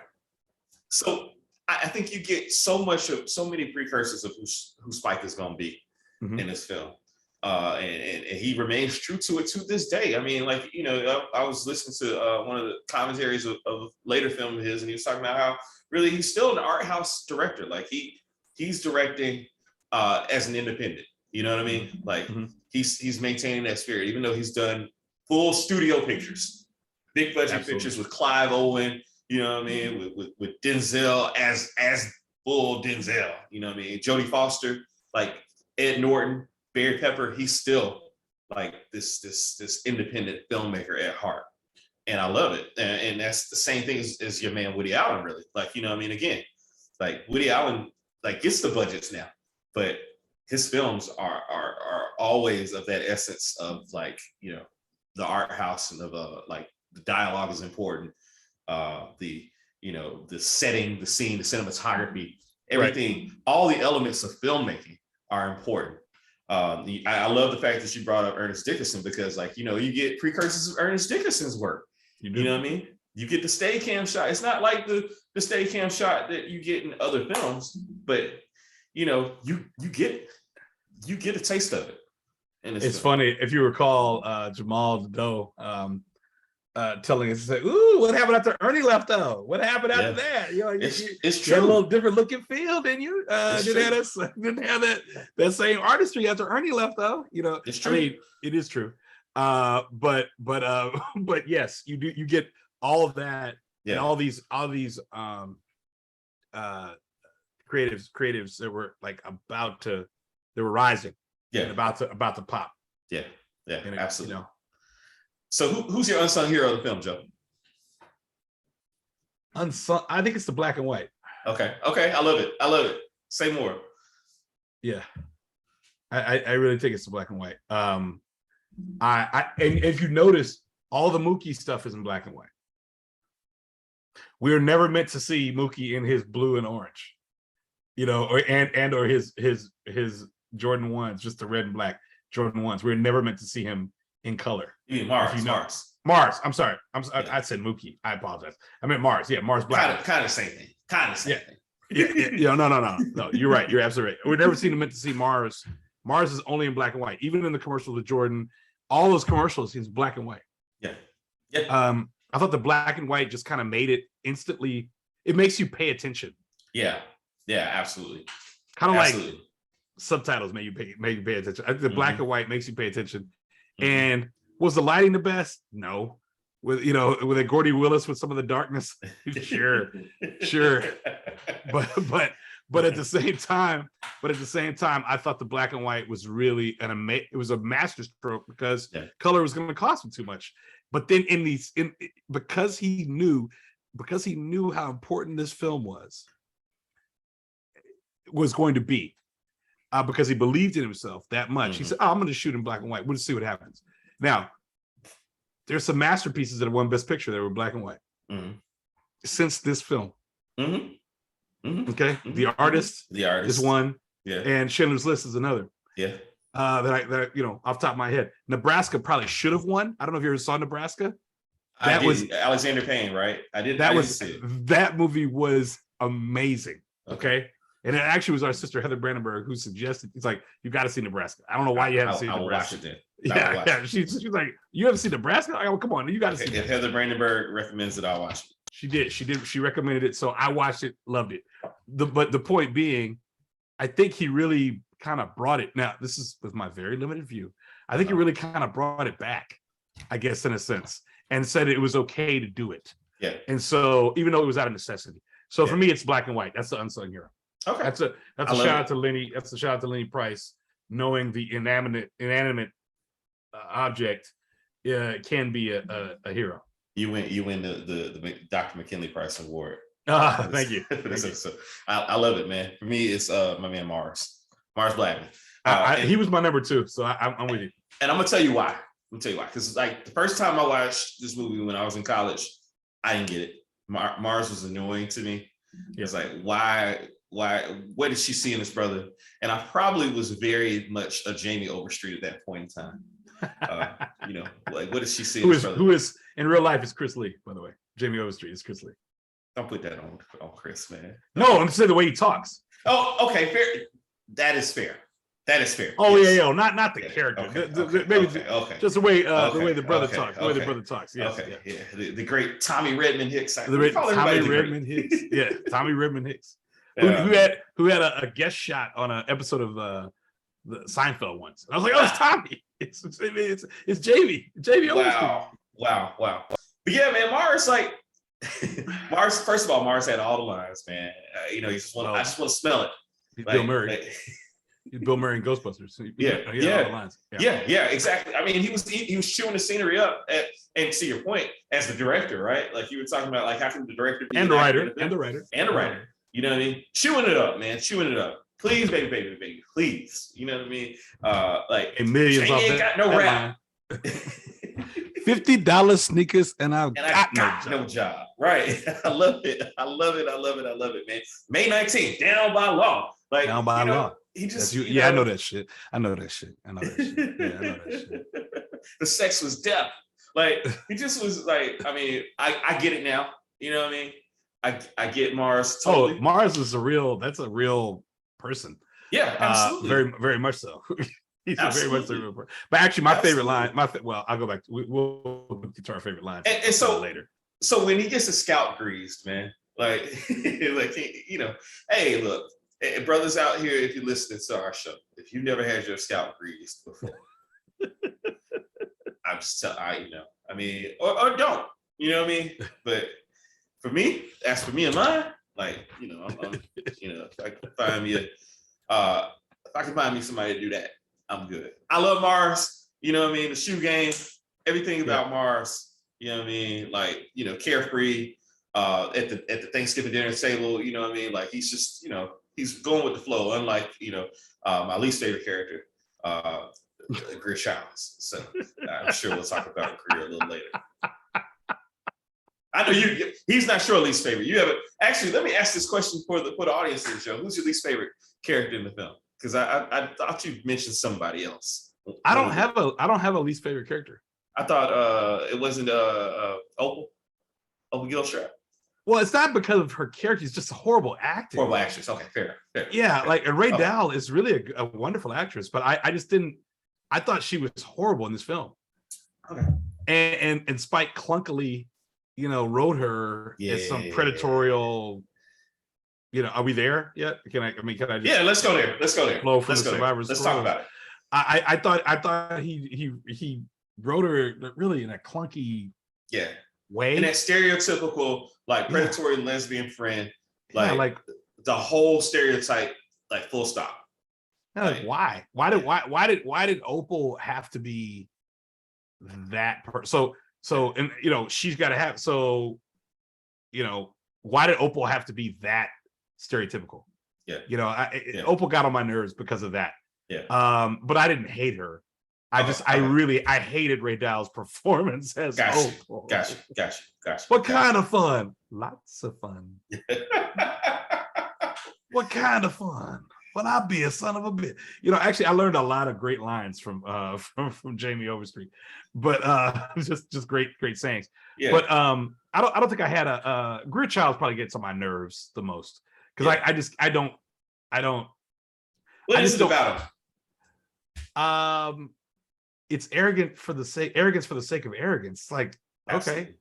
A: So I think you get so many precursors of who Spike is going to be in this film, and he remains true to it to this day. I mean, like, you know, I was listening to one of the commentaries of later film of his, and he was talking about how really he's still an art house director. Like he's directing as an independent. You know what I mean? Like he's maintaining that spirit, even though he's done full studio pictures, big budget pictures with Clive Owen. You know what I mean? With Denzel as full Denzel. You know what I mean? Jodie Foster, like Ed Norton, Barry Pepper. He's still like this independent filmmaker at heart, and I love it. And that's the same thing as your man Woody Allen. Really, like, you know what I mean? Again, like Woody Allen like gets the budgets now, but his films are always of that essence of, like, you know, the art house and of like the dialogue is important. The, you know, the setting, the scene, the cinematography, everything, all the elements of filmmaking are important. I love the fact that you brought up Ernest Dickinson, because, like, you know, you get precursors of Ernest Dickinson's work. You know what I mean? You get the Steadicam shot. It's not like the Steadicam shot that you get in other films, but, you know, you get a taste of it. And it's
B: funny, if you recall, Jamal Doe telling us, like, "Ooh, what happened after Ernie left though? What happened after that? You know,
A: it's
B: true. You had a little different look and feel, didn't you? Didn't have that same artistry after Ernie left though. You know,
A: it's true.
B: I mean, it is true. But yes, you do. You get all of that, and all these creatives that were like they were rising, and about to pop.
A: Yeah, absolutely.
B: You know,
A: So who's your unsung hero of the film, Joe?
B: Unsung. I think it's the black and white.
A: Okay. I love it. Say more.
B: Yeah, I really think it's the black and white. And if you notice, all the Mookie stuff is in black and white. We were never meant to see Mookie in his blue and orange, or his Jordan 1s, just the red and black Jordan 1s. We were never meant to see him in color.
A: You mean Mars?
B: Mars. I'm sorry. I said Mookie. I apologize. I meant Mars. Yeah, Mars black.
A: Kind of same thing. Thing.
B: Yeah. No. You're right. You're absolutely right. We've never seen him meant to see Mars. Mars is only in black and white. Even in the commercial with Jordan, all those commercials, he's black and white.
A: Yeah.
B: I thought the black and white just kind of made it instantly. It makes you pay attention.
A: Yeah, absolutely.
B: Kind of like subtitles make you pay attention. I think the black and white makes you pay attention. And was the lighting the best? No. With a Gordy Willis with some of the darkness, sure. But at the same time, I thought the black and white was really it was a masterstroke because color was going to cost him too much. But then because he knew how important this film was going to be, because he believed in himself that much. He said, I'm going to shoot in black and white. We'll just see what happens. Now, there's some masterpieces that have won Best Picture that were black and white since this film. Okay, The Artist is one, and Schindler's List is another.
A: Yeah,
B: that off the top of my head, Nebraska probably should have won. I don't know if you ever saw Nebraska. That was
A: Alexander Payne, right?
B: That movie was amazing. Okay. And it actually was our sister Heather Brandenburg who suggested. It's like, you got to see Nebraska. I don't know why you haven't seen Nebraska.
A: Watch it then.
B: Yeah. She's like, you haven't seen Nebraska? Oh, come on, you got to see it.
A: If Heather Brandenburg recommends it, I'll watch it.
B: She did. She recommended it, so I watched it, loved it. But the point being, I think he really kind of brought it. Now, this is with my very limited view. I think he really kind of brought it back, I guess, in a sense, and said it was okay to do it.
A: Yeah.
B: And so, even though it was out of necessity, so for me, it's black and white. That's the unsung hero.
A: Okay.
B: That's a shout out to Lenny. That's a shout out to Lenny Price, knowing the inanimate object can be a hero.
A: You win the Dr. McKinley Prize Award.
B: Thank you.
A: So I love it, man. For me, it's my man Mars Blackman.
B: He was my number 2, so I'm with you.
A: And I'm gonna tell you why. Because like the first time I watched this movie when I was in college, I didn't get it. Mars was annoying to me. It's like, why? What did she see in this brother? And I probably was very much a Jamie Overstreet at that point in time. Like, what did she see?
B: Who is in real life is Chris Lee, by the way. Jamie Overstreet is Chris Lee.
A: Don't put that on Chris, man.
B: No, I'm saying the way he talks.
A: Oh, okay, fair. That is fair.
B: Oh, yes. yeah, not the character.
A: Okay.
B: Just the way the brother talks. The way the brother talks. Yes,
A: okay. Yeah. The great Tommy Redmond Hicks.
B: Tommy Redmond Hicks. Yeah, Tommy Redmond Hicks. Who had a guest shot on an episode of the Seinfeld once. I was like, oh, it's Tommy. It's Jamie.
A: Wow. But yeah, man, Mars, like Mars. First of all, Mars had all the lines, man. I just want to smell it.
B: Like, Bill Murray. Bill Murray in Ghostbusters.
A: Yeah, exactly. I mean, he was chewing the scenery up. And to your point, as the director, right? Like you were talking about, like how can the director be
B: and the writer.
A: You know what I mean? Chewing it up, man. Chewing it up. Please, baby, please. You know what I mean? Like
B: and millions
A: Jamie ain't got no rap.
B: $50 sneakers and I
A: got no job. Right. I love it, man. May 19th, down by law. Like
B: down by law.
A: He just
B: I know that shit. Yeah, I know that shit.
A: The sex was death. Like he just was like, I mean, I get it now. You know what I mean? I get Mars. Totally.
B: Oh, Mars is a real person.
A: Yeah, absolutely.
B: Very, very much so. He's very much a real person. But actually, my favorite line, I'll go back. We'll get to our favorite line.
A: And so
B: later.
A: So when he gets his scalp greased, man, like, hey, look, brothers out here, if you listen to our show, if you never had your scalp greased before, I'm just telling I mean, or don't, you know what I mean? But for me, as for me and mine, like, I'm if I can find me somebody to do that, I'm good. I love Mars, you know what I mean? The shoe game, everything about Mars. You know what I mean? Like, you know, carefree at the Thanksgiving dinner table. You know what I mean? Like he's just, you know, he's going with the flow. Unlike, you know, my least favorite character, Greer Childs. So I'm sure we'll talk about Greer a little later. I know he's not your least favorite. You have it. Actually, let me ask this question for the audience here, Joe. Who's your least favorite character in the film? Because I thought you mentioned somebody else.
B: I don't have a least favorite character.
A: I thought it wasn't Opal Gilstrap.
B: Well, it's not because of her character; it's just a horrible acting.
A: Horrible actress. Okay, fair.
B: Yeah, like Ray Dow is really a wonderful actress, but I just didn't. I thought she was horrible in this film.
A: Okay.
B: And Spike clunkily, you know, wrote her as some predatorial. You know, are we there yet? Can I just?
A: Yeah, let's go there. Let's go there.
B: Flow from the survivors.
A: Let's talk about it.
B: I thought he wrote her really in a clunky way.
A: In that stereotypical like predatory lesbian friend, like the whole stereotype, like full stop.
B: Like, why? Why did Opal have to be that person? So and you know she's got to have you know why did Opal have to be that stereotypical?
A: Yeah,
B: you know Opal got on my nerves because of that.
A: Yeah.
B: But I didn't hate her. I hated Ray Dow's performance as Opal.
A: Gotcha.
B: What kind of fun? Lots of fun. What kind of fun? Well, I'll be a son of a bitch. You know, actually, I learned a lot of great lines from Jamie Overstreet, but just great sayings. Yeah. But I don't think I had a Greer Childs probably gets on my nerves the most because I don't.
A: What is it about him?
B: It's arrogance for the sake of arrogance. Like,
A: Absolutely.
B: Okay,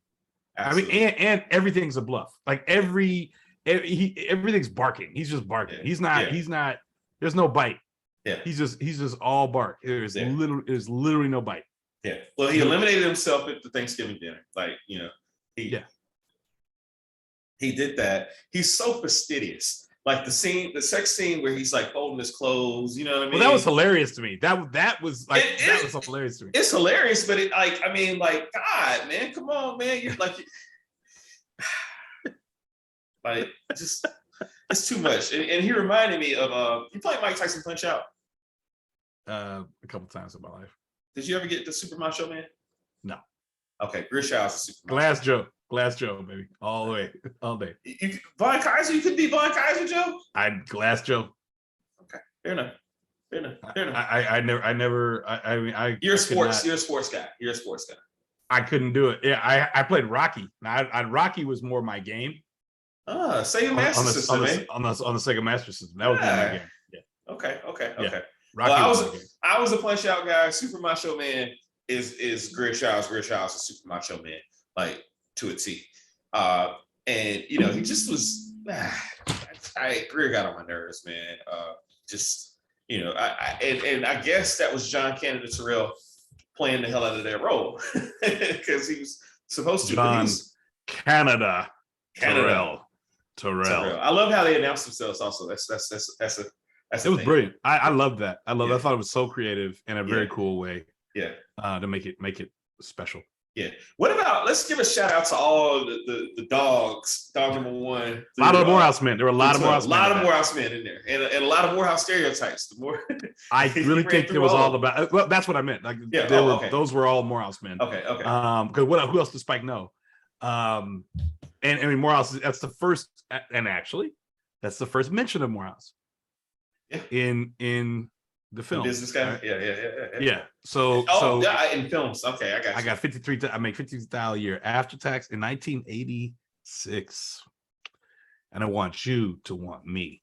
A: Absolutely.
B: I mean, and everything's a bluff. Like everything's barking. He's just barking.
A: Yeah.
B: He's not. There's no bite.
A: Yeah.
B: He's just all bark. There's literally no bite.
A: Yeah. Well, he eliminated himself at the Thanksgiving dinner. Like, you know, he did that. He's so fastidious. Like the sex scene where he's like holding his clothes. You know what I mean?
B: Well, that was hilarious to me. That was hilarious to me.
A: It's hilarious, but it like I mean, like God, man, come on, man. You're like. Like just it's too much. And he reminded me of you played Mike Tyson Punch Out?
B: A couple times in my life.
A: Did you ever get the Super Macho Man?
B: No.
A: Okay, Greer Childs is Super
B: Glass Joe, baby. All the way, all day.
A: Von Kaiser, you could be Von Kaiser, Joe?
B: Glass Joe.
A: Okay, fair enough.
B: I mean,
A: you're a sports guy.
B: I couldn't do it. Yeah, I played Rocky. Rocky was more my game.
A: Sega Master System, man.
B: On the Sega Master System. That was my game. Yeah.
A: Okay.
B: Yeah.
A: Well, I was a Punch Out guy. Super Macho Man is Greer Childs. Greer Childs is Super Macho Man, like to a T. And you know, he just was. Greer got on my nerves, man. Just you know, I guess that was John Canada Terrell playing the hell out of that role because he was supposed to.
B: John Canada Terrell.
A: I love how they announced themselves. Also, that's
B: it was brilliant. I love that. I thought it was so creative in a very cool way.
A: Yeah.
B: To make it special.
A: Yeah. What about? Let's give a shout out to all the dogs. Dog number one.
B: A lot of Morehouse men. There were a lot of
A: Morehouse men in there, and a lot of Morehouse stereotypes. The more
B: I really think it was all about. Well, that's what I meant. Like those were all Morehouse men.
A: Okay.
B: Because who else does Spike know? And I mean Morehouse. That's the first, and actually, that's the first mention of Morehouse.
A: Yeah.
B: In the film.
A: The business guy.
B: Yeah.
A: Yeah.
B: So
A: in films. Okay, I got you.
B: I got 53. I make 53,000 a year after tax in 1986, and I want you to want me.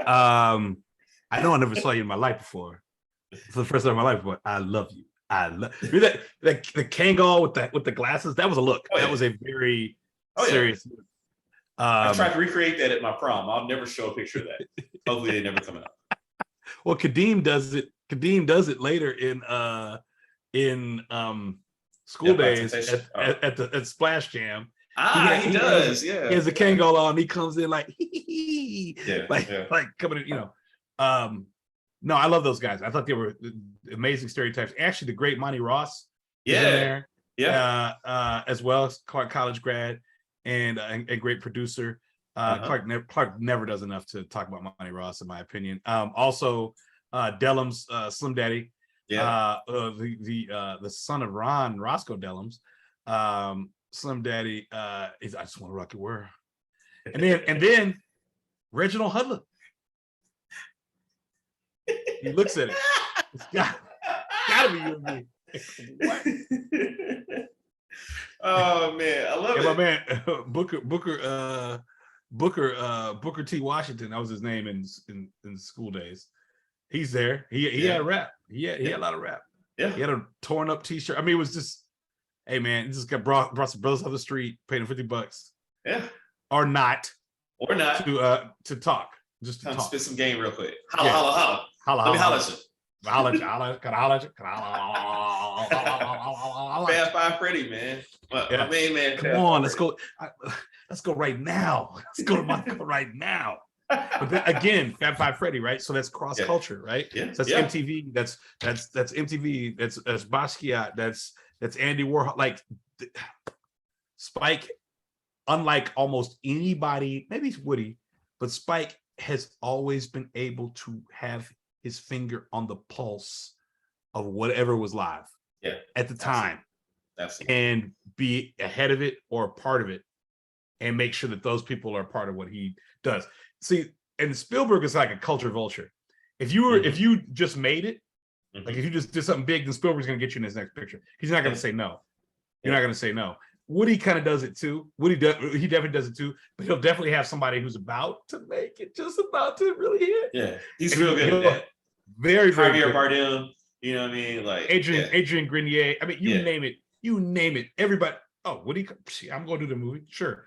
B: I know I never saw you in my life before. For the first time in my life, but I love you. I love that the Kangol with the glasses. That was a look. That was a very serious look.
A: I tried to recreate that at my prom. I'll never show a picture of that. Hopefully, they never come out.
B: Well, Kadeem does it. Kadeem does it later in School Days at Splash Jam.
A: He does. Yeah,
B: he has a Kangol on. He comes in like, like coming in. You know, No, I love those guys. I thought they were amazing stereotypes. Actually, the great Monty Ross is in
A: Yeah,
B: there,
A: yeah.
B: as well as Clark college grad and a great producer.
A: Uh-huh.
B: Clark never does enough to talk about Monty Ross, in my opinion. Also, Dellums, Slim Daddy,
A: Yeah.
B: the son of Ron Roscoe Dellums, Slim Daddy. Is I just want to rock your world, and then Reginald Hudlin. He looks at it. It's gotta be you and me. What?
A: Oh man, I love
B: and
A: it.
B: my man Booker T. Washington, that was his name in school days. He's there. He had a rap. He had a lot of rap.
A: Yeah.
B: He had a torn up t-shirt. I mean, it was just, hey man, this got brought some brothers off the street, paid him $50.
A: Yeah.
B: Or not to talk. Just to
A: Come
B: talk.
A: spit some game real quick. Holla, holla, holla.
B: Holla,
A: Let me holla
B: holla,
A: at you.
B: holla.
A: Fast Five Freddy, man. My main man.
B: Come on, let's go. Let's go right now. Let's go to Monaco right now. But then again, Fab Five Freddy, right? So that's cross culture, right?
A: Yeah.
B: So that's MTV. That's MTV. That's Basquiat. That's Andy Warhol. Like Spike, unlike almost anybody, maybe it's Woody, but Spike has always been able to have his finger on the pulse of whatever was live at the time.
A: Absolutely.
B: And be ahead of it or a part of it and make sure that those people are part of what he does. See, and Spielberg is like a culture vulture. If you just made it, like if you just did something big, then Spielberg's gonna get you in his next picture. He's not gonna say no. You're not gonna say no. Woody kind of does it too. He definitely does it too, but he'll definitely have somebody who's about to make it, just about to really hit.
A: Yeah, he's real good at that.
B: Very
A: Javier
B: good.
A: Bardem, you know what I mean? Like
B: Adrian Grenier. I mean, you name it. Everybody. Oh, Woody, I'm gonna do the movie. Sure.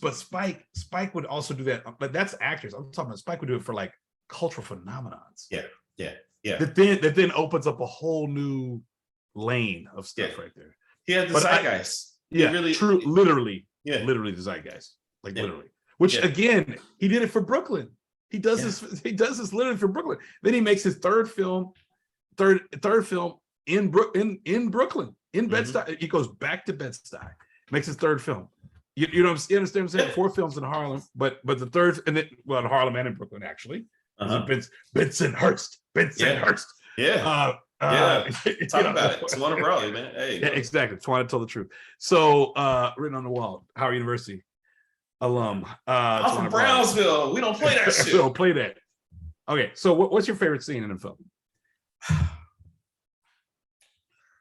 B: But Spike would also do that. But that's actors. I'm talking about Spike would do it for like cultural phenomenons.
A: Yeah.
B: That then opens up a whole new lane of stuff right there.
A: He had the zeitgeist.
B: Literally the zeitgeist. Like literally. Which again, he did it for Brooklyn. He does this literally for Brooklyn. Then he makes his third film in Brooklyn, in Bed-Stuy. He goes back to Bed-Stuy, makes his third film. You know, you understand what I'm saying? 4 films in Harlem, but the third, and then in Harlem and in Brooklyn actually. Bensonhurst.
A: Yeah. Talk about it. Tawana Brawley, man. Hey,
B: exactly. Tawana told the truth. So written on the wall, Howard University alum.
A: I'm from Brownsville. We don't play that shit.
B: We don't play that. Okay, so what's your favorite scene in the film?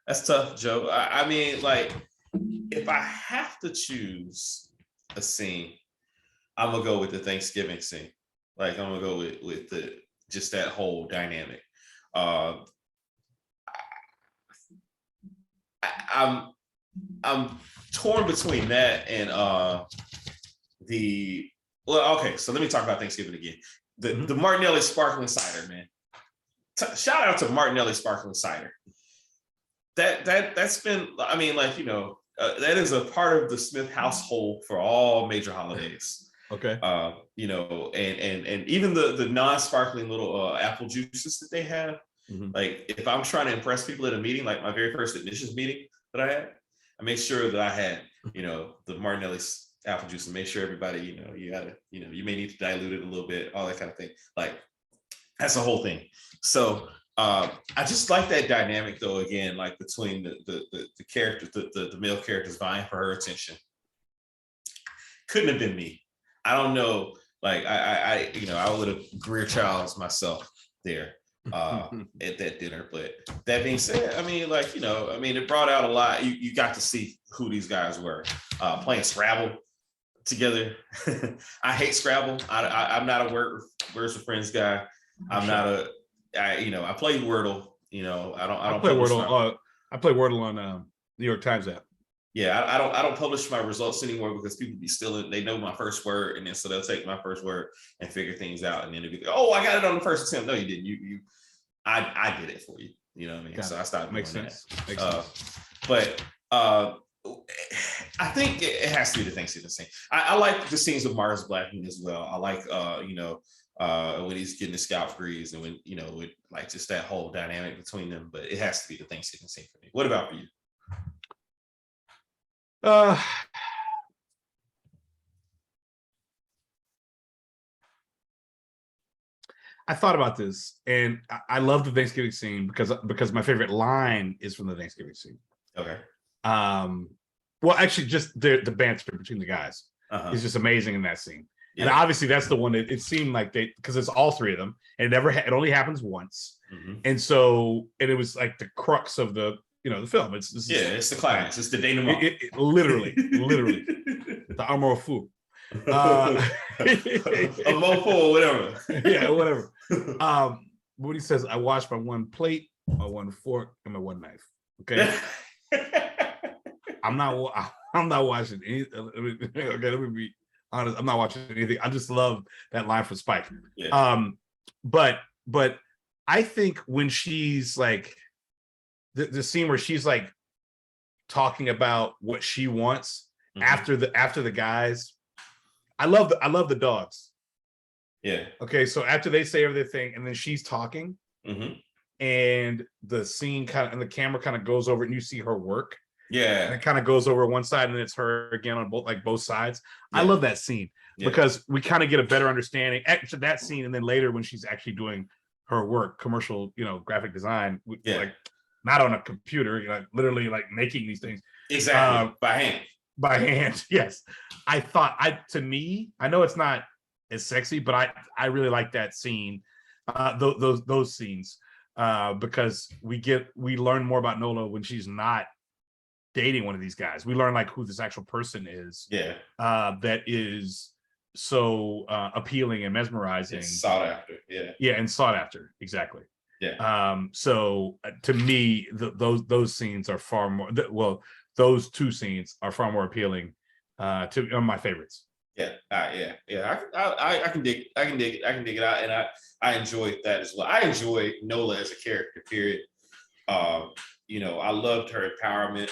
A: That's tough, Joe. I mean, like, if I have to choose a scene, I'm gonna go with the Thanksgiving scene. Like, I'm gonna go with the just that whole dynamic. I'm torn between that and okay, so let me talk about Thanksgiving again. The Martinelli sparkling cider, man. Shout out to Martinelli sparkling cider. That's been, I mean, like, you know, that is a part of the Smith household for all major holidays.
B: Okay.
A: You know, and even the non-sparkling little apple juices that they have. Like, if I'm trying to impress people at a meeting, like my very first admissions meeting that I had, I made sure that I had, you know, the Martinelli apple juice, and make sure everybody, you know, you gotta, you know, you may need to dilute it a little bit, all that kind of thing. Like, that's the whole thing. So I just like that dynamic, though, again, like between the characters, the male characters vying for her attention. Couldn't have been me. I don't know. Like, I you know, I would have Greer Childs myself there at that dinner. But that being said, I mean, like, you know, I mean, it brought out a lot. You got to see who these guys were playing Scrabble together. I hate Scrabble. I'm not a words with friends guy. I'm not you know, I play Wordle. You know, I don't
B: play Wordle. I play Wordle on New York Times app.
A: Yeah, I don't publish my results anymore because people be stealing. They know my first word, and then so they'll take my first word and figure things out, and then they'll be like, "Oh, I got it on the first attempt." No, you didn't. I did it for you. You know what I mean? So I stopped doing that. Makes sense. But I think it has to be the Thanksgiving scene. I like the scenes with Mars Blackman as well. I like you know, when he's getting the scalp grease, and when with like just that whole dynamic between them. But it has to be the Thanksgiving scene for me. What about for you?
B: I thought about this, and I love the Thanksgiving scene because my favorite line is from the Thanksgiving scene.
A: Okay.
B: Well, actually, just the banter between the guys is just amazing in that scene. Yeah. And obviously, that's the one that it seemed like because it's all three of them, and it only happens once, and so it was like the crux of the film. It's
A: the climax. It's the denouement.
B: It literally, the amour fou.
A: A mofo or whatever.
B: Yeah, whatever. What he says, I washed my one plate, my one fork, and my one knife. Okay. I'm not watching anything. Okay, let me be honest. I'm not watching anything. I just love that line from Spike.
A: Yeah.
B: But I think when she's like the scene where she's like talking about what she wants after the guys. I love the dogs.
A: Yeah.
B: Okay, so after they say everything, and then she's talking, and the scene and the camera kind of goes over, and you see her work.
A: Yeah.
B: And it kind of goes over one side, and then it's her again on both sides. Yeah. I love that scene because we kind of get a better understanding after that scene, and then later when she's actually doing her work, commercial, graphic design, like not on a computer, literally like making these things
A: exactly by hand.
B: By hand, yes. I know it's not as sexy, but I really like that scene, those scenes, because we learn more about Nola when she's not dating one of these guys. We learn like who this actual person is.
A: Yeah.
B: That is so appealing and mesmerizing.
A: It's sought after. Yeah.
B: Yeah, and sought after, exactly.
A: Yeah.
B: So to me, those scenes are far more. Those two scenes are far more appealing to my favorites.
A: Yeah. I can dig it out, and I enjoyed that as well. I enjoyed Nola as a character. Period. I loved her empowerment.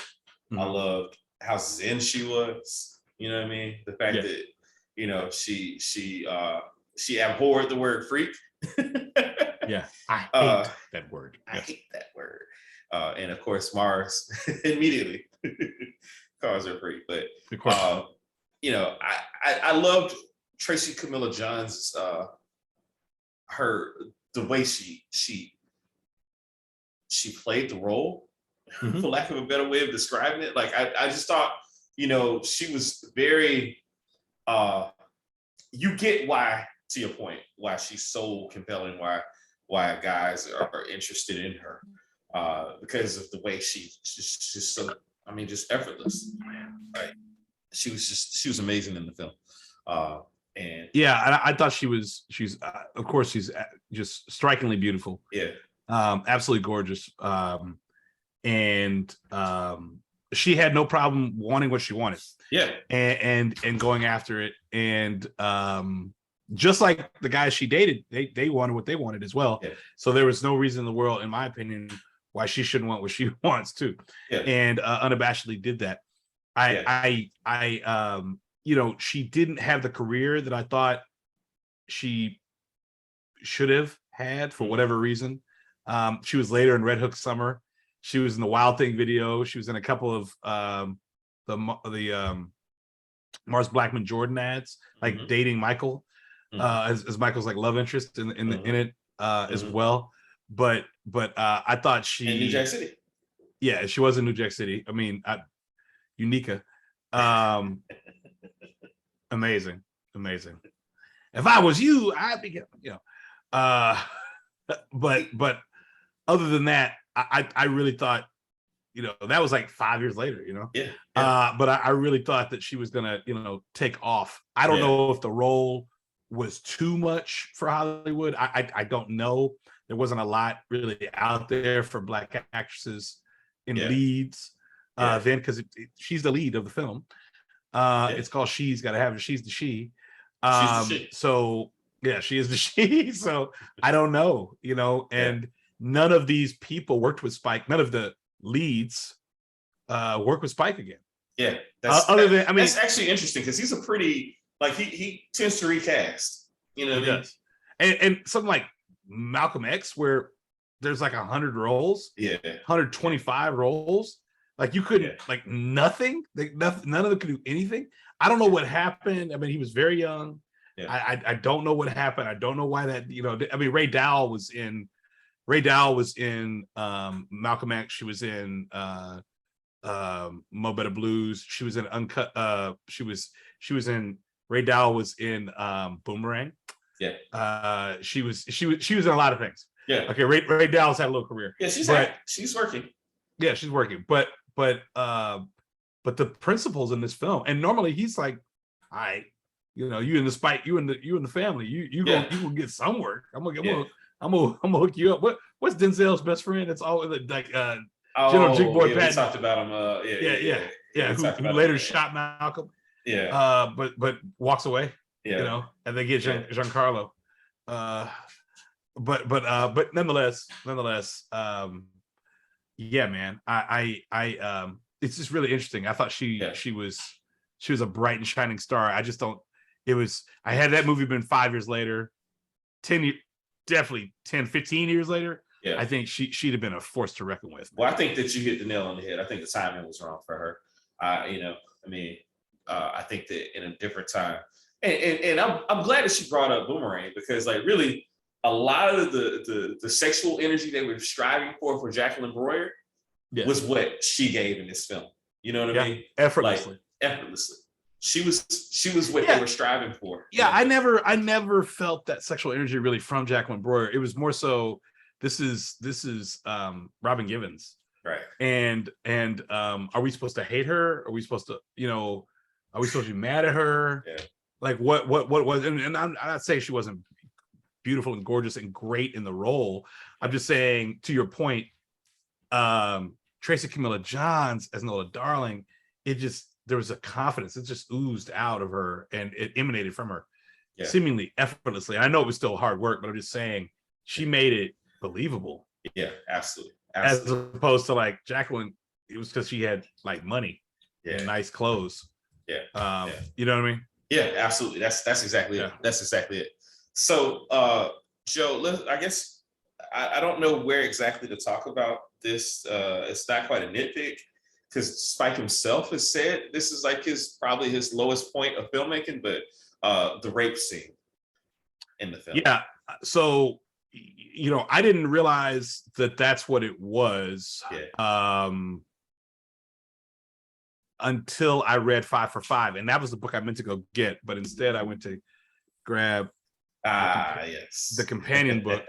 A: I loved how zen she was. You know what I mean? The fact that she abhorred the word freak.
B: Yeah, I hate that word.
A: I hate that word. And of course, Mars immediately calls her freak. But
B: of course,
A: I loved Tracy Camilla John's the way she played the role, for lack of a better way of describing it. Like I just thought, she was very you get why, to your point, why she's so compelling, why guys are interested in her. Because of the way she's just so, just effortless. Right. She was amazing in the film. And
B: yeah, I thought she's of course she's just strikingly beautiful.
A: Yeah.
B: Absolutely gorgeous. And she had no problem wanting what she wanted.
A: Yeah.
B: And going after it. And just like the guys she dated, they wanted what they wanted as well.
A: Yeah. So
B: there was no reason in the world, in my opinion, why she shouldn't want what she wants too.
A: Yeah.
B: And unabashedly did that. She didn't have the career that I thought she should have had for whatever reason. She was later in Red Hook Summer. She was in the Wild Thing video. She was in a couple of the Mars Blackman Jordan ads, like dating Michael, as Michael's like love interest in it as well. But I thought she
A: in New Jack City.
B: Yeah, she was in New Jack City. Unica. Amazing. If I was you, I'd be, but other than that, I really thought, that was like 5 years later,
A: Yeah.
B: But I really thought that she was gonna, take off. I don't know if the role was too much for Hollywood. I don't know. There wasn't a lot really out there for Black actresses in leads then, because she's the lead of the film. It's called She's Gotta Have It. She's the she.
A: She's the she.
B: So yeah, she is the she. So I don't know, and none of these people worked with Spike. None of the leads work with Spike again.
A: Yeah, that's actually interesting because he's a pretty, like, he tends to recast. You know what I mean?
B: and something like Malcolm X, where there's like 100 roles, 125 roles. Like you couldn't, like nothing. None of them could do anything. I don't know what happened. I mean, he was very young. I don't know what happened. I don't know why that. I mean, Ray Dowell was in Malcolm X. She was in Mo Better Blues. She was in Uncut. She was in Ray Dowell was in Boomerang. She was in a lot of things. Okay, Ray Dowell's had a little career.
A: She's working. Yeah, she's working.
B: But the principles in this film, and normally he's like, all right, you in the family, you gonna get some work. I'm gonna hook you up. What's Denzel's best friend? It's always like General Jig Boy Patton.
A: We talked about him.
B: Who later shot Malcolm. But walks away. And they get Giancarlo. But nonetheless, man, I it's just really interesting. I thought she was a bright and shining star. I just don't. I had that movie been 5 years later, 10 definitely 10, 15 years later. I think she'd have been a force to reckon with.
A: Well, I think that you hit the nail on the head. I think the timing was wrong for her. I think that in a different time, and I'm glad that she brought up Boomerang, because like really a lot of the sexual energy they were striving for Jacqueline Breuer was what she gave in this film. You know what I mean?
B: Effortlessly.
A: She was what they were striving for.
B: I never felt that sexual energy really from Jacqueline Breuer. It was more so this is Robin Givens.
A: Right.
B: And are we supposed to hate her? Are we supposed to, are we supposed to be mad at her? Like what was, and I'm not saying she wasn't beautiful and gorgeous and great in the role. I'm just saying, to your point, Tracy Camilla Johns as Nola Darling, there was a confidence. It just oozed out of her and it emanated from her seemingly effortlessly. I know it was still hard work, but I'm just saying she made it believable.
A: Yeah, absolutely.
B: As opposed to like Jacqueline, it was because she had like money and nice clothes. You know what I mean?
A: Yeah, absolutely. That's exactly it. That's exactly it. So, Joe, I guess I don't know where exactly to talk about this. It's not quite a nitpick, because Spike himself has said this is like probably his lowest point of filmmaking, but the rape scene in the film.
B: Yeah. So, I didn't realize that that's what it was until I read 5 for 5. And that was the book I meant to go get, but instead I went to grab the companion book.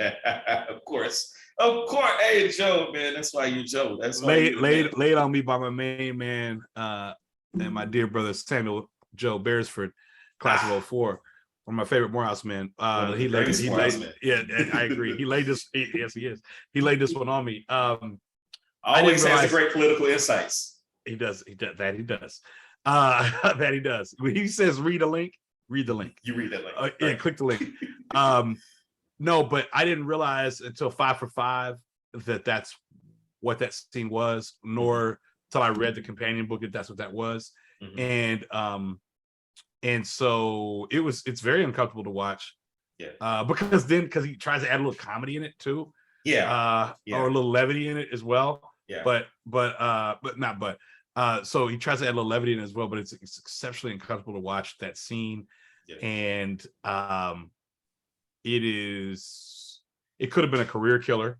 A: Of course. Hey, Joe, man, that's why you Joe. That's why
B: laid on me by my main man and my dear brother Samuel Joe Beresford, class of 04. One of my favorite Morehouse men. He laid, I agree. He laid this. Yes, he is. He laid this one on me.
A: Always has great political insights.
B: He does. That he does. When he says read a link, read the link.
A: You read that link.
B: Right. Click the link. No, but I didn't realize until 5 for 5 that that's what that scene was, nor until I read the companion book that that's what that was. Mm-hmm. And so it's very uncomfortable to watch. Because he tries to add a little comedy in it too. Or a little levity in it as well. So he tries to add a little levity in it as well, but it's exceptionally uncomfortable to watch that scene. And it could have been a career killer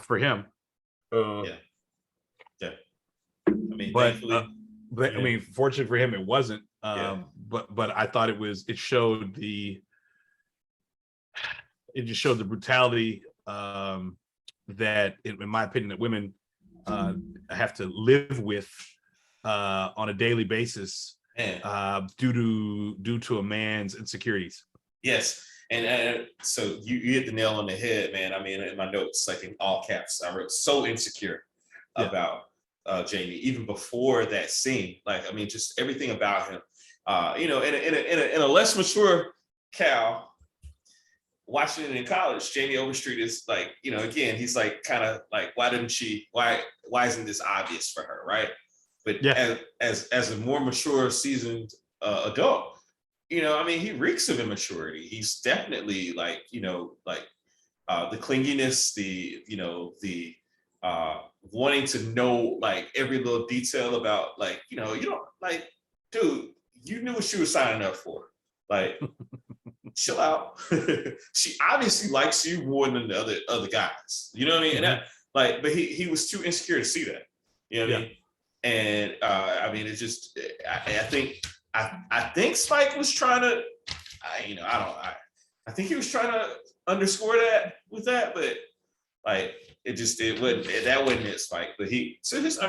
B: for him. I mean, fortunately for him, it wasn't. But I thought it showed just showed the brutality that, in my opinion, that women have to live with on a daily basis due to a man's insecurities.
A: Yes. And so you hit the nail on the head, man. I mean, in my notes, like in all caps, I wrote so insecure about Jamie, even before that scene. Like, I mean, just everything about him. In a less mature Cal, watching it in college, Jamie Overstreet is like, again, he's like kind of like, why isn't this obvious for her, right? But as a more mature, seasoned adult, I mean, he reeks of immaturity. He's definitely like, the clinginess, the wanting to know like every little detail about like, you don't like, dude, you knew what she was signing up for. Like, chill out. She obviously likes you more than the other guys. You know what I mean? And that, like, but he was too insecure to see that. You know what I mean? And I mean, it's just I think Spike was trying to, I think he was trying to underscore that with that, but like it wasn't that wasn't it, Spike. But I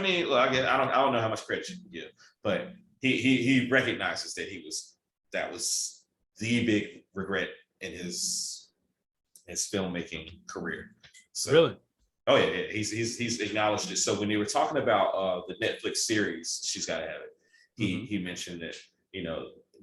A: mean, look, I don't know how much credit you can give, but he recognizes that that was the big regret in his filmmaking career. So,
B: Really?
A: Oh yeah, he's acknowledged it. So when they were talking about the Netflix series, She's Gotta Have It, he mentioned that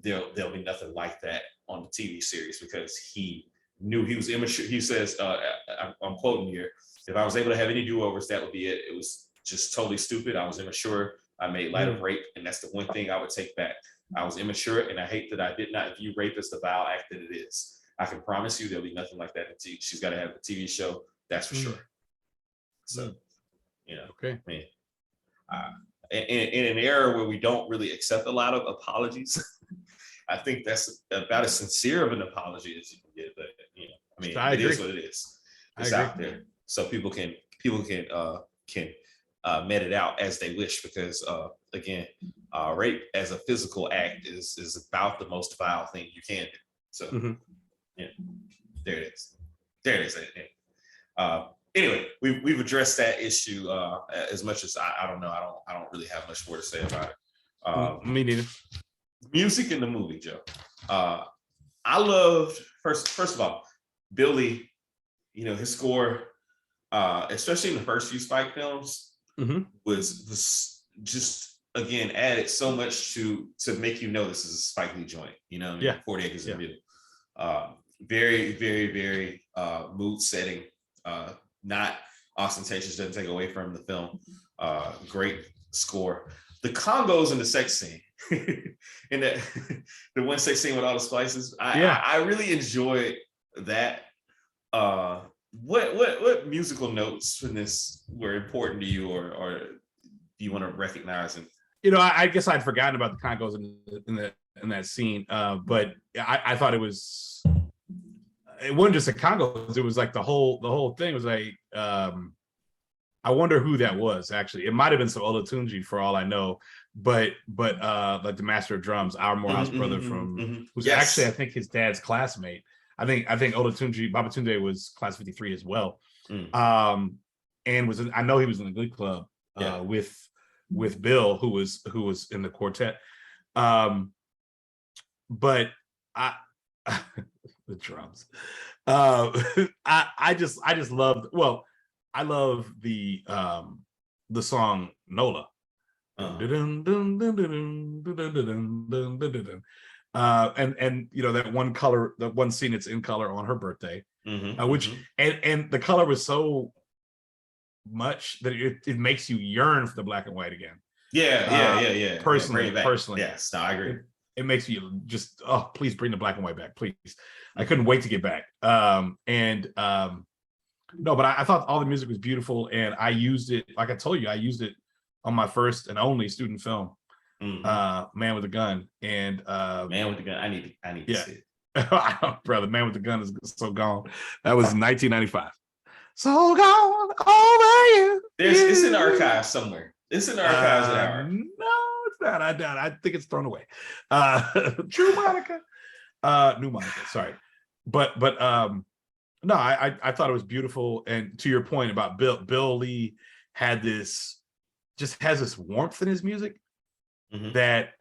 A: there'll be nothing like that on the TV series because he knew he was immature. He says, I'm quoting here, if I was able to have any do-overs, that would be it. It was just totally stupid. I was immature. I made light of rape, and that's the one thing I would take back. I was immature, and I hate that I did not view rape as the vile act that it is. I can promise you there'll be nothing like that in TV. She's Gotta Have a TV show, that's for sure. So,
B: okay.
A: I mean, in an era where we don't really accept a lot of apologies, I think that's about as sincere of an apology as you can get. But I mean, it is what it is. It's out there, so people can met it out as they wish. Because again, rape as a physical act is about the most vile thing you can do. So, there it is. There it is. Anyway, we've addressed that issue as much as I don't know. I don't really have much more to say about it.
B: Me neither.
A: Music in the movie, Joe. I loved first of all, Billy. His score, especially in the first few Spike films, was just again added so much to make this is a Spike Lee joint. 40 Acres in the Middle. Very, very, very mood setting. Not ostentatious, doesn't take away from the film. Great score. The congos in the sex scene, in the one sex scene with all the spices, I really enjoyed that. What musical notes from this were important to you, or do you want to recognize them?
B: I guess I'd forgotten about the congos in that scene, but I thought it wasn't just the congos. It was like the whole thing was like, I wonder who that was. Actually, it might have been some Olatunji for all I know, but like the master of drums, our Morehouse brother who's actually I think his dad's classmate. I think Olatunji Babatunde was class 53 as well, and I know he was in the Glee Club with Bill, who was in the quartet, but the drums. I just loved. Well, I love the song Nola. And that one color, that one scene, it's in color on her birthday, which and the color was so much that it makes you yearn for the black and white again.
A: Yeah.
B: Personally,
A: yes, no, I agree.
B: It makes you just, please bring the black and white back, please. I couldn't wait to get back. No, but I thought all the music was beautiful, and I used it, like I told you, I used it on my first and only student film, Man with a Gun. And
A: Man with the Gun, I need to see it.
B: Brother, Man with the Gun is so gone. That was 1995. So gone over you.
A: It's in the archives somewhere. It's in the archives an hour.
B: No, it's not. I doubt. I think it's thrown away. True Monica. New Monica, sorry. But no, I thought it was beautiful. And to your point about Bill Lee has this warmth in his music that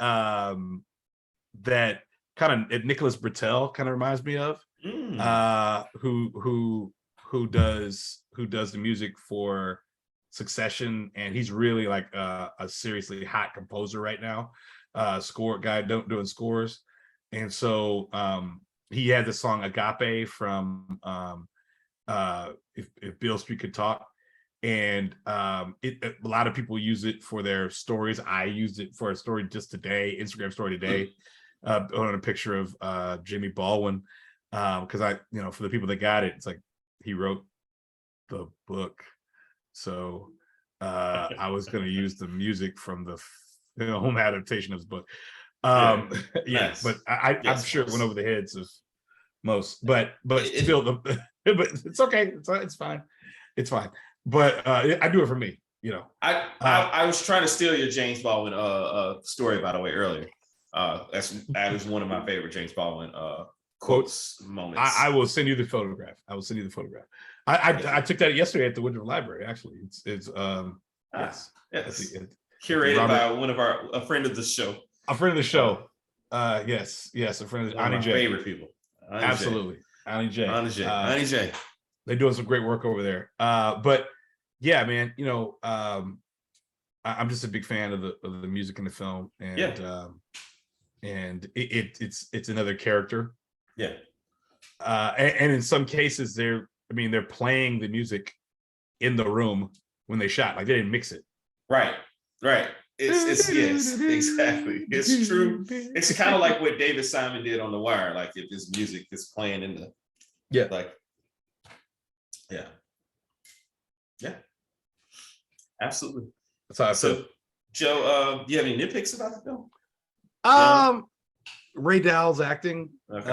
B: that kind of Nicholas Britell kind of reminds me of, who does the music for Succession, and he's really like a seriously hot composer right now, score guy doing scores. And so he had the song Agape from if Beale Street Could Talk, and a lot of people use it for their stories. I used it for a story just today, Instagram story today, on a picture of Jimmy Baldwin, because for the people that got it, it's like he wrote the book, so I was going to use the music from the film adaptation of his book. Yeah, but I'm sure it went over the heads of most, but still, but it's okay, it's fine, it's fine. But I do it for me,
A: I was trying to steal your James Baldwin story, by the way, earlier. That was one of my favorite James Baldwin quotes moments.
B: I will send you the photograph. I took that yesterday at the Woodruff Library. Actually, it's yes,
A: curated by a friend of the show.
B: A friend of the show. Yes, a friend of
A: Ani J. Favorite people.
B: Absolutely, Ani J.
A: Ani J.
B: They're doing some great work over there. But yeah, man, I'm just a big fan of the music in the film, and it's another character.
A: Yeah.
B: And in some cases, they're playing the music in the room when they shot, like they didn't mix it.
A: Right. It's yes, exactly. It's true. It's kind of like what David Simon did on The Wire. Like if his music is playing in the absolutely.
B: That's how I feel.
A: So, Joe, do you have any nitpicks about the film?
B: Ray Dowell's acting.
A: Okay.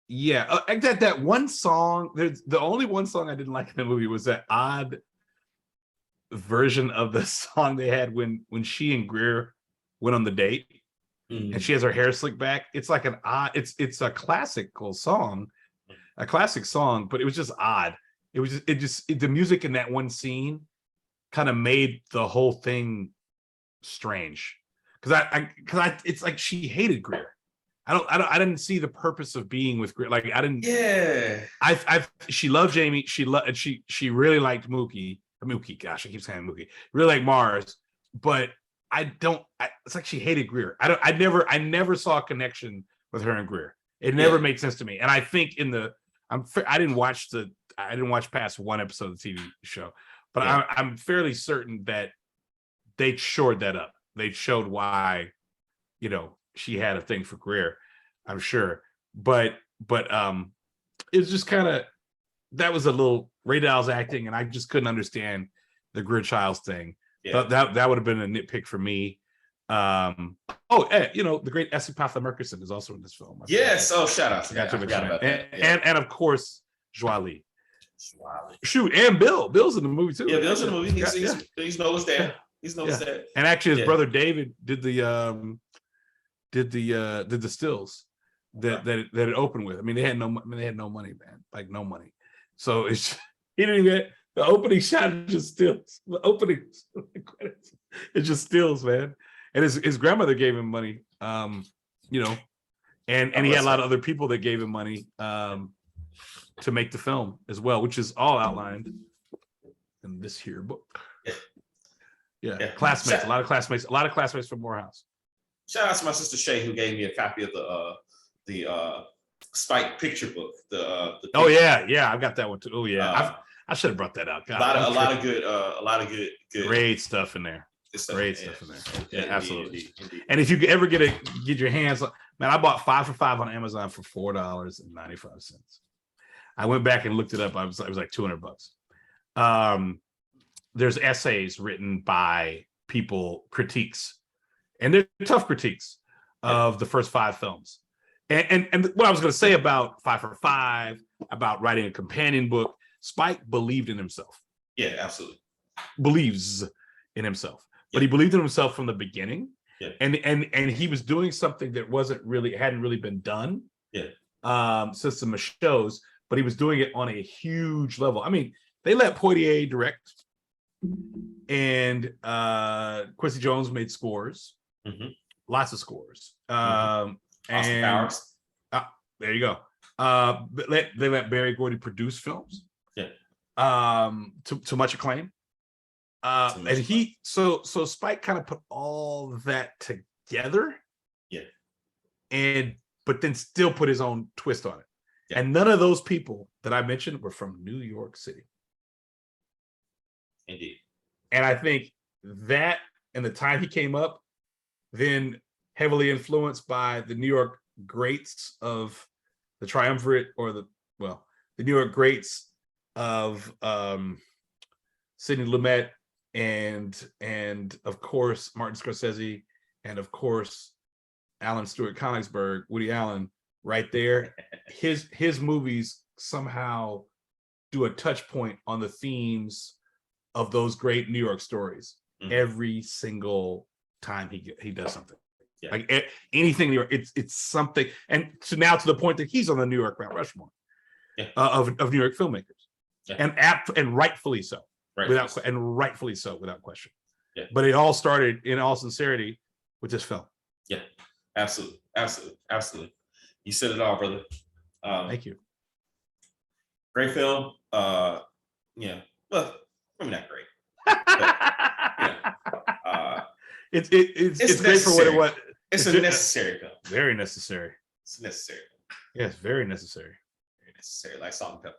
B: That one song. There's the only one song I didn't like in the movie was that odd version of the song they had when she and Greer went on the date, and she has her hair slicked back. It's like it's a classical song, but it was just odd. The music in that one scene kind of made the whole thing strange, because it's like she hated Greer. I didn't see the purpose of being with Greer. Like I didn't.
A: Yeah.
B: She loved Jamie. She really liked Mookie. Gosh, I keep saying Mookie. Really like Mars, but it's like she hated Greer. I never saw a connection with her and Greer. It never made sense to me. And I think I didn't watch past one episode of the TV show, but I'm fairly certain that they shored that up. They showed why, she had a thing for Greer, I'm sure. But it was just kind of, that was a little Ray Dowell's acting, and I just couldn't understand the Greer Childs thing. Yeah. That would have been a nitpick for me. The great Esipatha Murkison is also in this film.
A: Yes. Shout out to that.
B: And of course, Joie Lee. Shoot, and Bill's in the movie too.
A: Yeah, Bill's in the movie. He's Noah's dad. He's Noah's dad.
B: And actually, his brother David did the stills that it opened with. They had no money, man. Like no money. So he didn't even get the opening shot. Is just stills. The opening credits. It's just stills, man. And his grandmother gave him money. And he had a lot of other people that gave him money to make the film as well, which is all outlined in this here book. Yeah. Classmates, a lot of classmates from Morehouse.
A: Shout out to my sister Shay, who gave me a copy of the Spike picture book.
B: I've got that one too. Oh yeah, I should have brought that out. God,
A: a lot of good
B: great stuff in there. Great stuff in there. Yeah,
A: indeed,
B: absolutely.
A: Indeed.
B: And if you ever get your hands on, man, I bought 5 for $5 on Amazon for $4.95. I went back and looked it up. It was like $200. There's essays written by people, critiques, and they're tough critiques of the first 5 films. And what I was going to say about 5 for 5, about writing a companion book, Spike believed in himself.
A: Yeah, absolutely.
B: Believes in himself. But he believed in himself from the beginning. Yeah. And he was doing something that hadn't really been done since the shows, but he was doing it on a huge level. They let Poitier direct, and Quincy Jones made scores. Lots of scores.
A: Austin Powers.
B: There you go. They let Barry Gordy produce films. To much acclaim. And so Spike kind of put all that together. But then still put his own twist on it. And none of those people that I mentioned were from New York City.
A: Indeed.
B: And I think that, and the time he came up, then heavily influenced by the New York greats of the triumvirate, or the New York greats of Sidney Lumet and of course Martin Scorsese, and of course Alan Stewart Konigsberg, Woody Allen, right there. His movies somehow do a touch point on the themes of those great New York stories every single time he does something.
A: Yeah.
B: Like anything New York, it's something, and so now to the point that he's on the New York Mount Rushmore of New York filmmakers, and rightfully so, rightfully so without question.
A: Yeah.
B: But it all started, in all sincerity, with this film.
A: Yeah, absolutely. You said it all, brother.
B: Thank you.
A: Great film. Well, maybe not great. But,
B: it's great for what it was.
A: It's a necessary film.
B: Very necessary.
A: It's necessary.
B: Yes, very necessary.
A: Very necessary, like salt and pepper.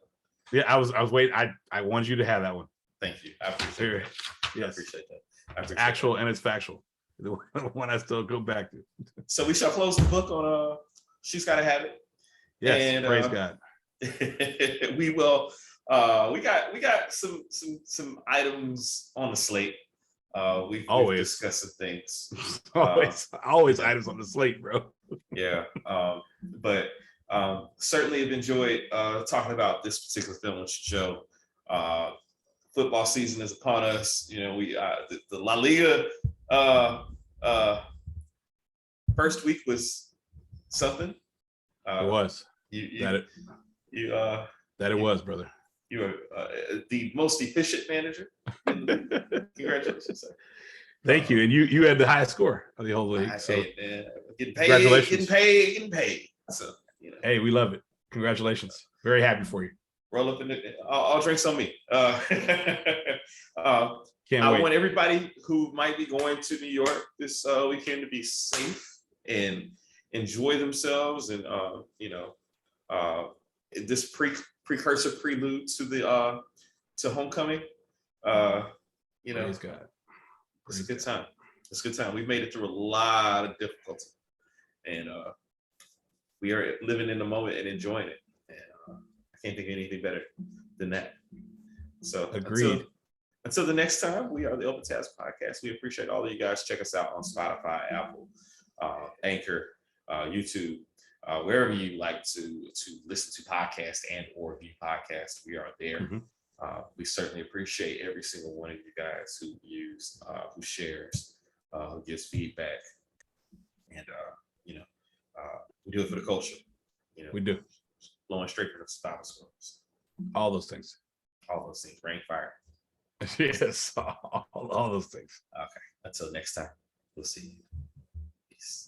B: Yeah, I was waiting. I wanted you to have that one.
A: Thank you. I appreciate that.
B: Yes.
A: I appreciate that.
B: It's actual and it's factual. The one I still go back to.
A: So we shall close the book on She's Gotta Have It.
B: Yes,
A: and,
B: praise God.
A: We will. We got some items on the slate. We've discussed some things.
B: always items on the slate, bro.
A: Yeah, but certainly have enjoyed talking about this particular film with Joe. Football season is upon us. You know, we the La Liga first week was something.
B: It was.
A: It
B: was, brother.
A: You are the most efficient manager. Congratulations, sir.
B: Thank you. And you had the highest score of the whole league. So
A: getting paid,
B: congratulations.
A: getting paid. So, you know.
B: Hey, we love it. Congratulations. Very happy for you.
A: Roll up in the, I'll drink some me.
B: Can't wait.
A: I want everybody who might be going to New York this weekend to be safe and enjoy themselves, and this precursor prelude to the to homecoming.
B: Praise God.
A: It's a good time. It's a good time. We've made it through a lot of difficulty, and we are living in the moment and enjoying it. And I can't think of anything better than that. So
B: agreed.
A: Until the next time, we are the Open Task Podcast. We appreciate all of you guys. Check us out on Spotify, Apple, Anchor, YouTube, wherever you like to listen to podcasts and or view podcasts. We are there. We certainly appreciate every single one of you guys who views, who shares, who gives feedback, and we do it for the culture.
B: We do.
A: Blowing straight from the spot schools.
B: All those things.
A: Rain, fire.
B: Yes, all those things.
A: Okay. Until next time, we'll see you. Peace.